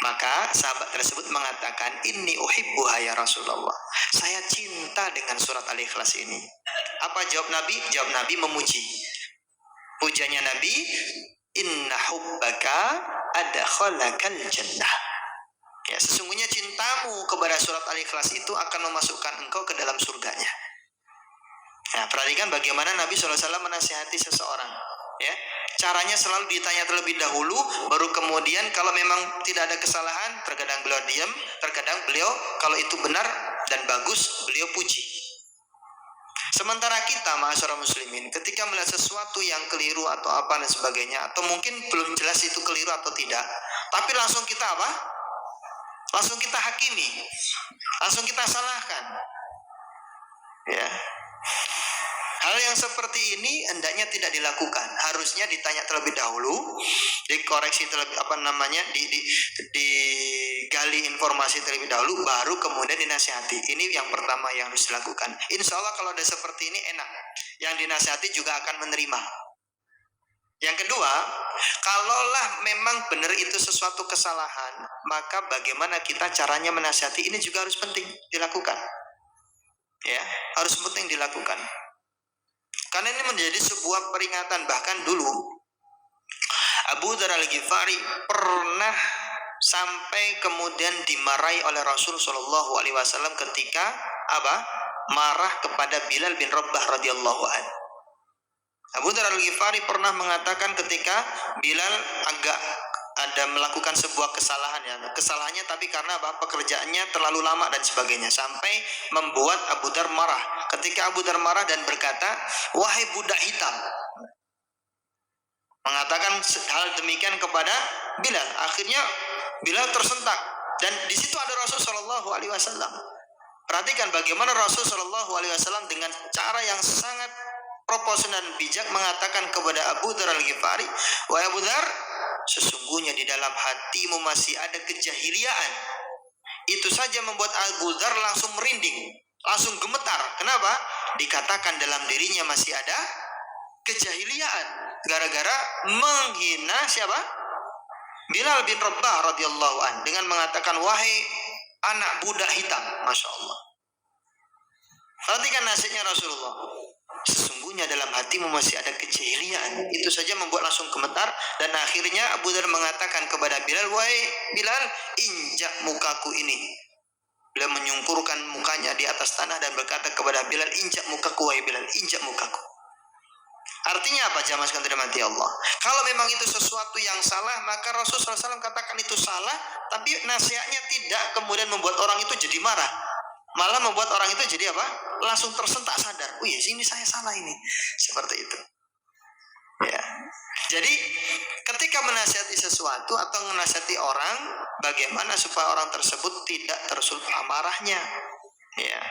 Maka sahabat tersebut mengatakan, inni uhibbuha ya Rasulullah. Saya cinta dengan surat Al-Ikhlas ini. Apa jawab Nabi? Jawab Nabi memuji. Pujiannya Nabi, inna hubbaka adkhalakal jannah. Ya, sesungguhnya cintamu kepada surat Al-Ikhlas itu akan memasukkan engkau ke dalam surganya. Nah, perhatikan bagaimana Nabi SAW menasihati seseorang. Ya, caranya selalu ditanya terlebih dahulu, baru kemudian kalau memang tidak ada kesalahan, terkadang beliau diam, terkadang beliau kalau itu benar dan bagus, beliau puji. Sementara kita ma'asyiral muslimin, ketika melihat sesuatu yang keliru atau apa dan sebagainya, atau mungkin belum jelas itu keliru atau tidak, tapi langsung kita apa? Langsung kita hakimi, langsung kita salahkan. Ya. Hal yang seperti ini hendaknya tidak dilakukan. Harusnya ditanya terlebih dahulu, dikoreksi terlebih digali informasi terlebih dahulu, baru kemudian dinasihati. Ini yang pertama yang harus dilakukan. Insya Allah kalau ada seperti ini enak, yang dinasihati juga akan menerima. Yang kedua, kalaulah memang benar itu sesuatu kesalahan, maka bagaimana kita caranya menasihati ini juga harus penting dilakukan. Ya, harus penting dilakukan. Karena ini menjadi sebuah peringatan. Bahkan dulu Abu Dzar Al-Ghifari pernah sampai kemudian dimarahi oleh Rasul Shallallahu Alaihi Wasallam ketika marah kepada Bilal bin Rabah radhiyallahu anhu. Abu Dzar Al-Ghifari pernah mengatakan ketika Bilal agak ada melakukan sebuah kesalahan, ya, kesalahannya tapi karena pekerjaannya terlalu lama dan sebagainya, sampai membuat Abu Dzar marah. Ketika Abu Dzar marah dan berkata, wahai budak hitam, mengatakan hal demikian kepada Bilal. Akhirnya Bilal tersentak, dan di situ ada Rasul Shallallahu Alaihi Wasallam. Perhatikan bagaimana Rasul Shallallahu Alaihi Wasallam dengan cara yang sangat proporsional dan bijak mengatakan kepada Abu Dzar Al-Ghifari, wahai Abu Dzar, sesungguhnya di dalam hatimu masih ada kejahiliaan. Itu saja membuat Abu Dzar langsung merinding, langsung gemetar. Kenapa? Dikatakan dalam dirinya masih ada kejahiliaan gara-gara menghina siapa? Bilal bin Rabah radhiyallahu an dengan mengatakan wahai anak budak hitam. Masya Allah. Perhatikan nasihatnya Rasulullah. Sesungguhnya dalam hatimu masih ada kejahiliaan. Itu saja membuat langsung gemetar. Dan akhirnya Abu Dzar mengatakan kepada Bilal, wahai Bilal, injak mukaku ini. Beliau menyungkurkan mukanya di atas tanah dan berkata kepada Bilal, injak mukaku wahai Bilal, injak mukaku. Artinya apa jamaah sekalian dirahmati Allah? Kalau memang itu sesuatu yang salah, maka Rasulullah SAW katakan itu salah, tapi nasihatnya tidak kemudian membuat orang itu jadi marah. Malah membuat orang itu jadi apa? Langsung tersentak sadar. Oh iya, ini saya salah ini. Seperti itu. Ya. Jadi ketika menasihati sesuatu atau menasihati orang, bagaimana supaya orang tersebut tidak tersulut amarahnya. Ya.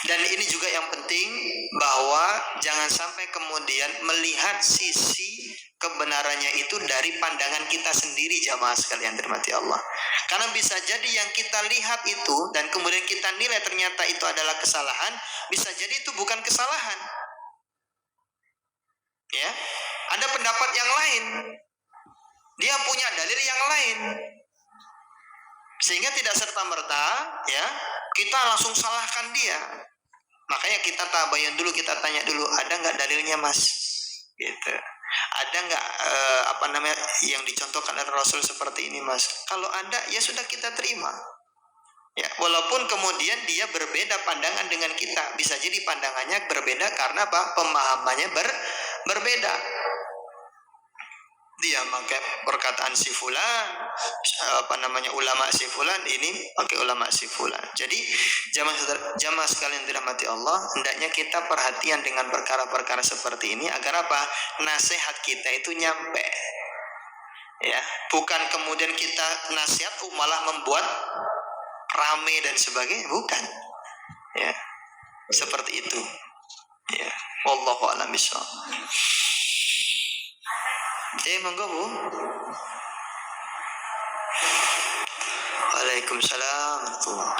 Dan ini juga yang penting, bahwa jangan sampai kemudian melihat sisi kebenarannya itu dari pandangan kita sendiri, jamaah sekalian dirahmati Allah. Karena bisa jadi yang kita lihat itu dan kemudian kita nilai ternyata itu adalah kesalahan, bisa jadi itu bukan kesalahan. Ya, ada pendapat yang lain. Dia punya dalil yang lain. Sehingga tidak serta-merta ya kita langsung salahkan dia. Makanya kita tabayun dulu, kita tanya dulu, ada nggak dalilnya mas? Gitu. Ada nggak yang dicontohkan oleh Rasul seperti ini mas? Kalau ada ya sudah kita terima. Ya, walaupun kemudian dia berbeda pandangan dengan kita, bisa jadi pandangannya berbeda karena apa? Pemahamannya berbeda. Dia pakai perkataan si fulan, ulama si fulan, ini pakai ulama si fulan. Jadi jamaah sekalian dirahmati Allah, hendaknya kita perhatian dengan perkara-perkara seperti ini agar apa? Nasihat kita itu nyampe. Ya, bukan kemudian kita nasihat malah membuat rame dan sebagainya, bukan. Ya, seperti itu. Ya, wallahu a'lam bishawab. Monggo Bu. Waalaikumsalam warahmatullahi.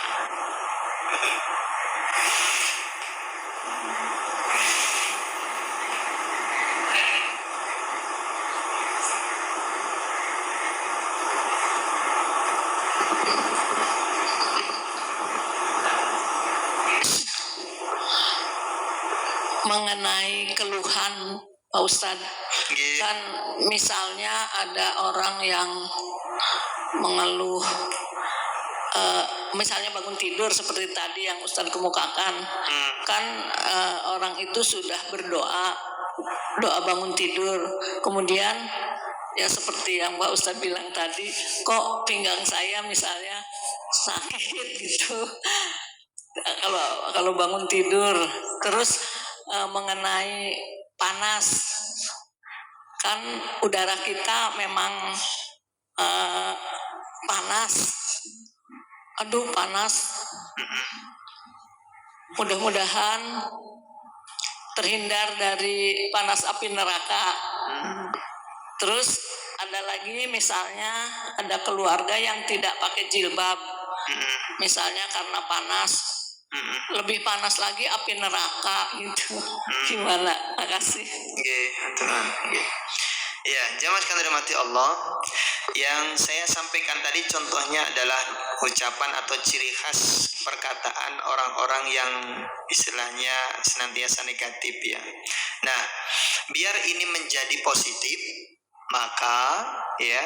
Mengenai keluhan Pak Ustadz, kan misalnya ada orang yang mengeluh, misalnya bangun tidur seperti tadi yang Ustadz kemukakan, kan orang itu sudah berdoa, doa bangun tidur, kemudian ya seperti yang Pak Ustadz bilang tadi, kok pinggang saya misalnya sakit gitu, kalau bangun tidur. Terus mengenai panas, kan udara kita memang panas, panas. Mudah-mudahan terhindar dari panas api neraka. Terus ada lagi misalnya ada keluarga yang tidak pakai jilbab, misalnya karena panas. Lebih panas lagi api neraka gitu. Gimana? Makasih. Ya, jamaah sekalian dirahmati Allah, yang saya sampaikan tadi contohnya adalah ucapan atau ciri khas perkataan orang-orang yang istilahnya senantiasa negatif ya. Nah, biar ini menjadi positif, maka ya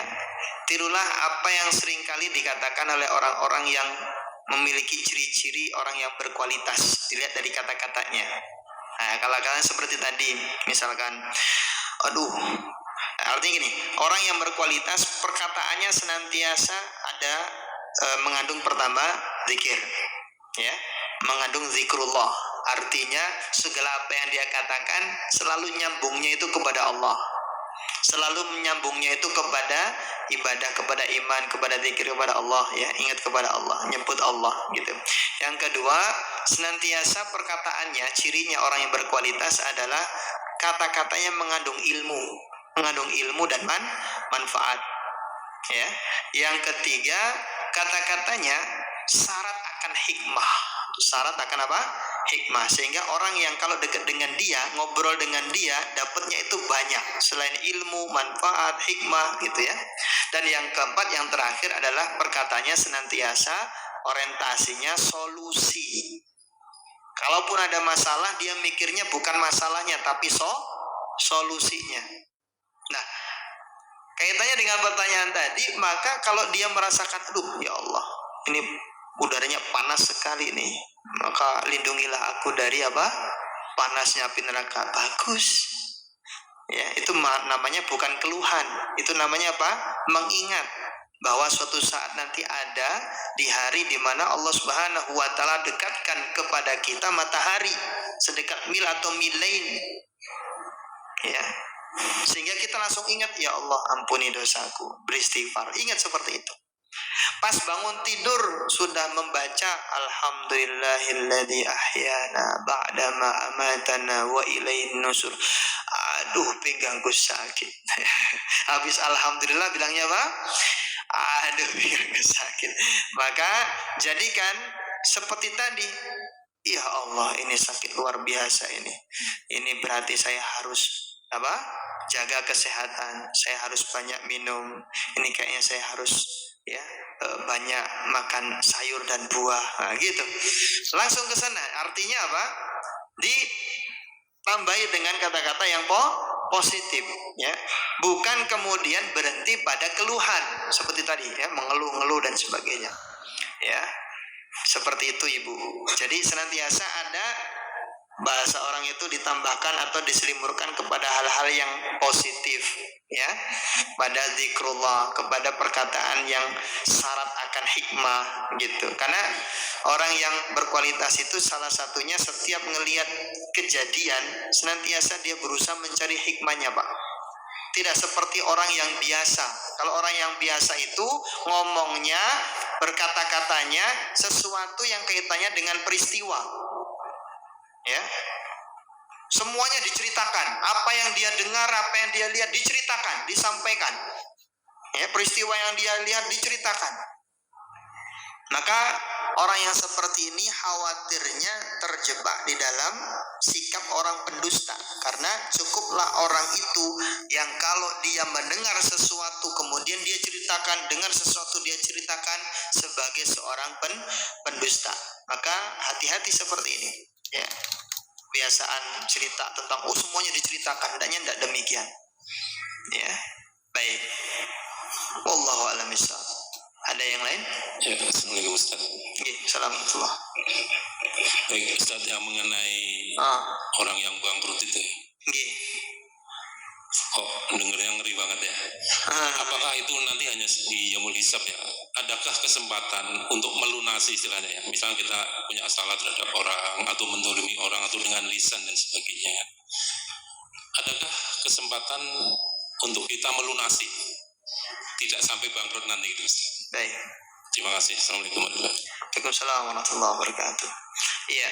tirulah apa yang seringkali dikatakan oleh orang-orang yang memiliki ciri-ciri orang yang berkualitas, dilihat dari kata-katanya. Nah, kalau kalian seperti tadi, misalkan, artinya gini, orang yang berkualitas perkataannya senantiasa ada mengandung pertama zikir, ya, mengandung zikrullah. Artinya segala apa yang dia katakan selalu nyambungnya itu kepada Allah. Selalu menyambungnya itu kepada ibadah, kepada iman, kepada zikir kepada Allah, ya, ingat kepada Allah, nyebut Allah gitu. Yang kedua, senantiasa perkataannya, cirinya orang yang berkualitas adalah kata-katanya mengandung ilmu dan manfaat. Ya. Yang ketiga, kata-katanya syarat akan hikmah. Syarat akan apa? Hikmah. Sehingga orang yang kalau dekat dengan dia, ngobrol dengan dia, dapatnya itu banyak. Selain ilmu, manfaat, hikmah gitu ya. Dan yang keempat, yang terakhir adalah perkataannya senantiasa orientasinya solusi. Kalaupun ada masalah, dia mikirnya bukan masalahnya, tapi solusinya. Nah, kaitannya dengan pertanyaan tadi, maka kalau dia merasakan, ya Allah, ini udaranya panas sekali nih, maka lindungilah aku dari apa? Panasnya api neraka. Bagus. Ya, itu namanya bukan keluhan, itu namanya apa? Mengingat bahwa suatu saat nanti ada di hari di mana Allah Subhanahu wa taala dekatkan kepada kita matahari sedekat mil atau milain. Ya. Sehingga kita langsung ingat, ya Allah ampuni dosaku, beristighfar. Ingat seperti itu. Pas bangun tidur sudah membaca alhamdulillahilladzi ahyana ba'dama amatana wa ilaihin nusur. Aduh, pinggangku sakit. Habis alhamdulillah bilangnya apa? Aduh, pinggangku sakit. Maka jadikan seperti tadi. Ya Allah, ini sakit luar biasa ini. Ini berarti saya harus apa? Jaga kesehatan. Saya harus banyak minum. Ini kayaknya saya harus banyak makan sayur dan buah. Nah, gitu. Langsung ke sana. Artinya apa? Ditambahi dengan kata-kata yang positif, ya. Bukan kemudian berhenti pada keluhan seperti tadi, ya, mengeluh-ngeluh dan sebagainya. Ya. Seperti itu, Ibu. Jadi senantiasa ada bahasa orang itu ditambahkan atau diselimurkan kepada hal-hal yang positif, ya, pada zikrullah, kepada perkataan yang syarat akan hikmah, gitu. Karena orang yang berkualitas itu salah satunya setiap ngelihat kejadian senantiasa dia berusaha mencari hikmahnya, Pak. Tidak seperti orang yang biasa. Kalau orang yang biasa itu ngomongnya, berkata-katanya sesuatu yang kaitannya dengan peristiwa, ya, semuanya diceritakan. Apa yang dia dengar, apa yang dia lihat diceritakan, disampaikan. Ya, peristiwa yang dia lihat diceritakan. Maka orang yang seperti ini khawatirnya terjebak di dalam sikap orang pendusta. Karena cukuplah orang itu yang kalau dia mendengar sesuatu kemudian dia ceritakan, dengar sesuatu dia ceritakan sebagai seorang pendusta. Maka hati-hati seperti ini, ya. Kebiasaan cerita tentang semuanya diceritakan, hendaknya tidak demikian, ya. Baik, wallahu a'lam bishawab. Ada yang lain? Ya, assalamualaikum Ustaz. Assalamualaikum. Baik Ustaz, yang mengenai orang yang bangkrut itu, dengernya ngeri banget ya. Apakah itu nanti hanya di yaumul hisab ya? Adakah kesempatan untuk melunasi istilahnya ya? Misalnya kita punya salah terhadap orang atau mendolimi orang atau dengan lisan dan sebagainya. Adakah kesempatan untuk kita melunasi? Tidak sampai bangkrut nanti gitu Ustaz. Baik. Terima kasih. Assalamualaikum warahmatullahi wabarakatuh. Waalaikumsalam warahmatullahi wabarakatuh. Iya.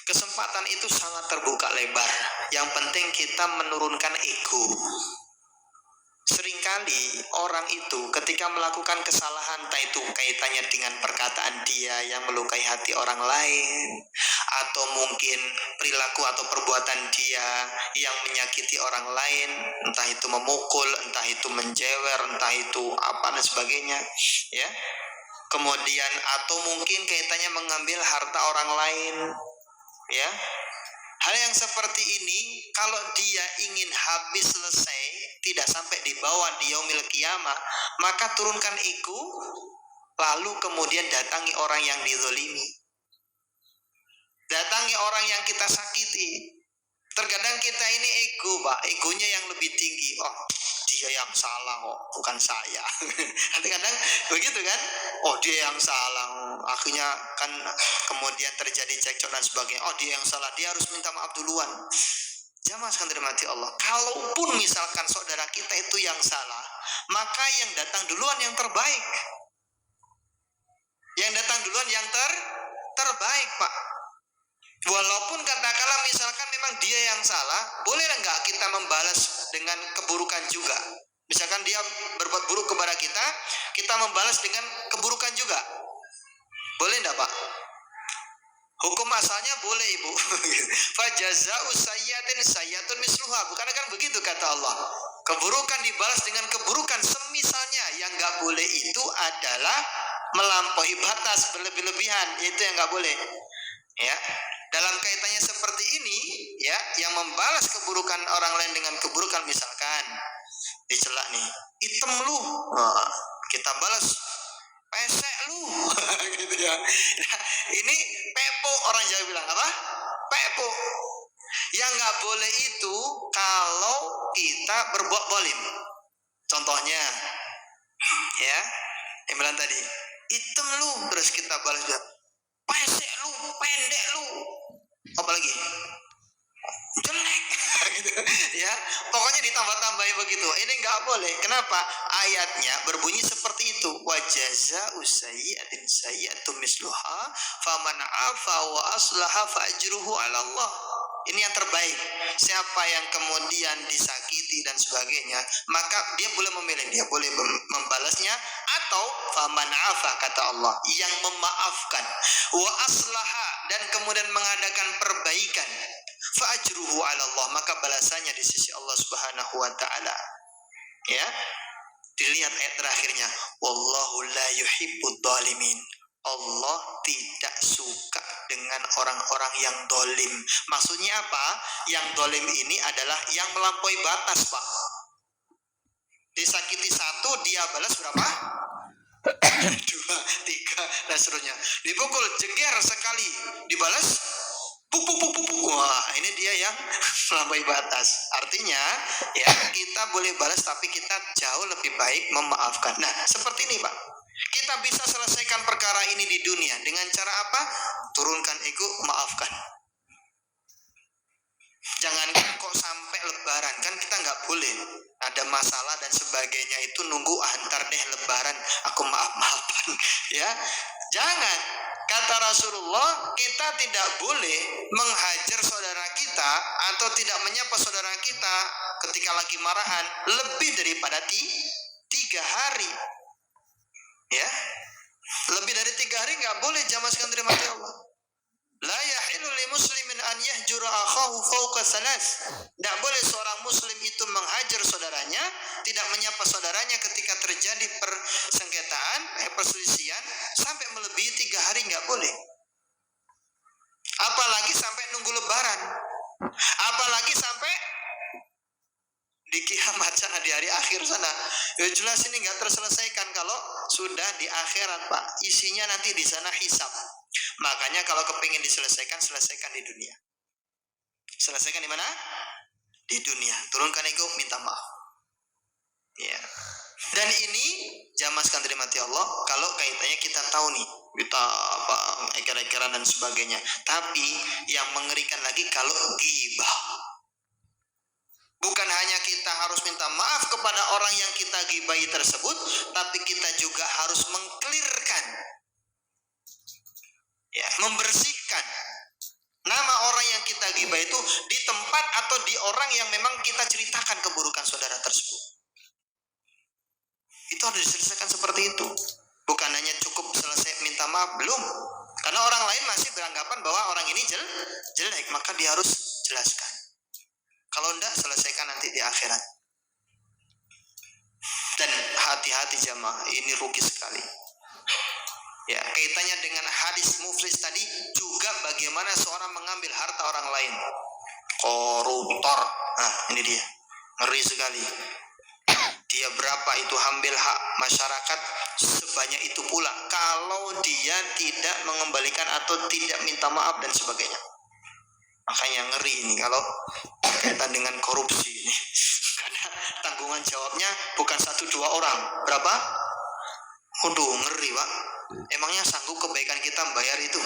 Kesempatan itu sangat terbuka lebar. Yang penting kita menurunkan ego. Seringkali orang itu ketika melakukan kesalahan, entah itu kaitannya dengan perkataan dia yang melukai hati orang lain, atau mungkin perilaku atau perbuatan dia yang menyakiti orang lain, entah itu memukul, entah itu menjewer, entah itu apa dan sebagainya, ya. Kemudian atau mungkin kaitannya mengambil harta orang lain, ya. Hal yang seperti ini kalau dia ingin habis selesai, tidak sampai dibawa di yaumil qiyamah, maka turunkan ego, lalu kemudian datangi orang yang dizolimi, datangi orang yang kita sakiti. Terkadang kita ini ego, Pak, egonya yang lebih tinggi. Oh, dia yang salah kok, bukan saya. Kadang-kadang begitu kan? Oh, dia yang salah. Akhirnya kan kemudian terjadi cekcok dan sebagainya. Oh, dia yang salah, dia harus minta maaf duluan. Jamaah sekalian dirahmati Allah, kalaupun misalkan saudara kita itu yang salah, maka yang datang duluan yang terbaik. Yang datang duluan yang terbaik, Pak. Walaupun katakanlah misalkan memang dia yang salah, boleh enggak kita membalas dengan keburukan juga? Misalkan dia berbuat buruk kepada kita, kita membalas dengan keburukan juga. Boleh enggak, Pak? Hukum asalnya boleh, Ibu. Fajaza'u sayyatin sayyatun misluha. Bukan kan begitu kata Allah. Keburukan dibalas dengan keburukan semisalnya. Yang enggak boleh itu adalah melampaui batas, berlebih-lebihan. Itu yang enggak boleh. Ya. Dalam kaitannya seperti ini, ya, yang membalas keburukan orang lain dengan keburukan, misalkan dicela nih, hitam lu, nah, kita balas pesek lu, gitu ya. Nah, ini pepo, orang Jawa bilang apa? Pepo. Yang nggak boleh itu kalau kita berbuat zalim. Contohnya, Ya, Imran tadi, hitam lu, terus kita balas juga, pesek lu, pendek lu, apalagi jelek gitu ya, pokoknya ditambah-tambahin begitu. Ini nggak boleh. Kenapa? Ayatnya berbunyi seperti itu, wa jazaa'u sayyi'atin sayyi'atun misluha faman 'afa wa aslaha fa ajruhu 'ala Allah. Ini yang terbaik. Siapa yang kemudian disakiti dan sebagainya, maka dia boleh memilih, dia boleh membalasnya, atau faman 'afa, kata Allah, yang memaafkan, wa aslaha, dan kemudian mengadakan perbaikan, fa ajruhu 'ala Allah, maka balasannya di sisi Allah Subhanahu wa taala. Ya. Dilihat ayat terakhirnya, wallahu la yuhibbud dhalimin. Allah tidak suka dengan orang-orang yang dolim. Maksudnya apa? Yang dolim ini adalah yang melampaui batas, Pak. Disakiti satu, dia balas berapa? 2, 3, dan seterusnya. Dipukul, jeger sekali, dibalas puk. Wah, ini dia yang melampaui batas. Artinya, ya, kita boleh balas, tapi kita jauh lebih baik memaafkan. Nah, seperti ini, Pak. Kita bisa selesaikan perkara ini di dunia dengan cara apa? Turunkan ego, maafkan. Jangankan kok sampai lebaran, kan kita nggak boleh ada masalah dan sebagainya itu nunggu antar deh lebaran aku maaf-maafan ya. Jangan. Kata Rasulullah, kita tidak boleh menghajar saudara kita atau tidak menyapa saudara kita ketika lagi marahan lebih daripada 3 hari. Ya, lebih dari 3 hari nggak boleh, jamaah sekalian dirahmati Allah. La yahilu li muslimin an yahjura akhahu fawqa salas. Tidak boleh seorang muslim itu menghajar saudaranya, tidak menyapa saudaranya ketika terjadi persengketaan, perselisihan sampai melebihi 3 hari, nggak boleh. Apalagi sampai nunggu lebaran. Apalagi sampai di kiamat sana, di hari akhir sana. Ya jelas ini nggak terselesaikan kalau sudah di akhirat, Pak. Isinya nanti di sana hisab. Makanya kalau kepingin diselesaikan, selesaikan di dunia. Selesaikan di mana? Di dunia. Turunkan ego, minta maaf. Ya. Dan ini jamaah sekalian dirahmati Allah, kalau kaitannya kita tahu nih, kita apa eker-ekeran dan sebagainya. Tapi yang mengerikan lagi kalau ghibah. Bukan hanya kita harus minta maaf kepada orang yang kita ghibahi tersebut, tapi kita juga harus mengklirkan, ya, membersihkan nama orang yang kita gibah itu di tempat atau di orang yang memang kita ceritakan keburukan saudara tersebut. Itu harus diselesaikan seperti itu. Bukan hanya cukup selesai minta maaf, belum. Karena orang lain masih beranggapan bahwa orang ini jelek, maka dia harus jelaskan. Kalau enggak, selesaikan nanti di akhirat. Dan hati-hati jamaah, ini rugi sekali. Ya, kaitannya dengan hadis muflis tadi juga bagaimana seorang mengambil harta orang lain. Koruptor. Nah, ini dia. Ngeri sekali. Dia berapa itu ambil hak masyarakat, sebanyak itu pula kalau dia tidak mengembalikan atau tidak minta maaf dan sebagainya. Makanya ngeri ini kalau kaitan dengan korupsi ini. Karena tanggungan jawabnya bukan 1-2 orang. Berapa? Waduh, ngeri, Pak. Emangnya sanggup kebaikan kita membayar itu?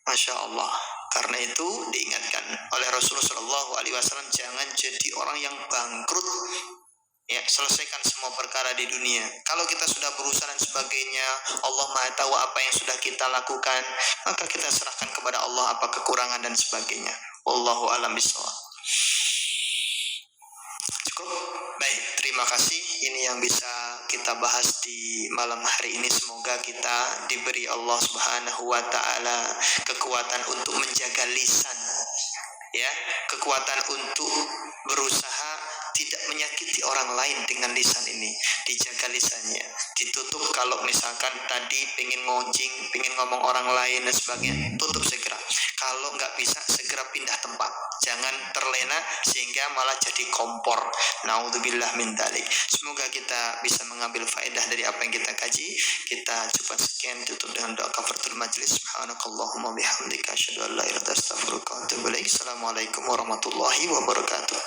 Masya Allah. Karena itu diingatkan oleh Rasulullah SAW, jangan jadi orang yang bangkrut. Ya, selesaikan semua perkara di dunia. Kalau kita sudah berusaha dan sebagainya, Allah Maha tahu apa yang sudah kita lakukan, maka kita serahkan kepada Allah apa kekurangan dan sebagainya. Wallahu a'lam bishawab. Cukup? Baik, terima kasih. Ini yang bisa kita bahas di malam hari ini. Semoga kita diberi Allah Subhanahu wa taala kekuatan untuk menjaga lisan. Ya, kekuatan untuk berusaha tidak menyakiti orang lain dengan lisan ini. Dijaga lisannya, ditutup. Kalau misalkan tadi pengen ngojing, pengen ngomong orang lain dan sebagainya, tutup segera. Kalau nggak bisa, segera pindah tempat. Jangan terlena sehingga malah jadi kompor. Naudzubillah min dzalik. Semoga kita bisa mengambil faedah dari apa yang kita kaji. Kita coba sekian, tutup dengan doa kafaratul majlis. Subhanakallahumma bihamdika asyhadu an la ilaha illa anta astaghfiruka wa atubu ilaik. Assalamualaikum warahmatullahi wabarakatuh.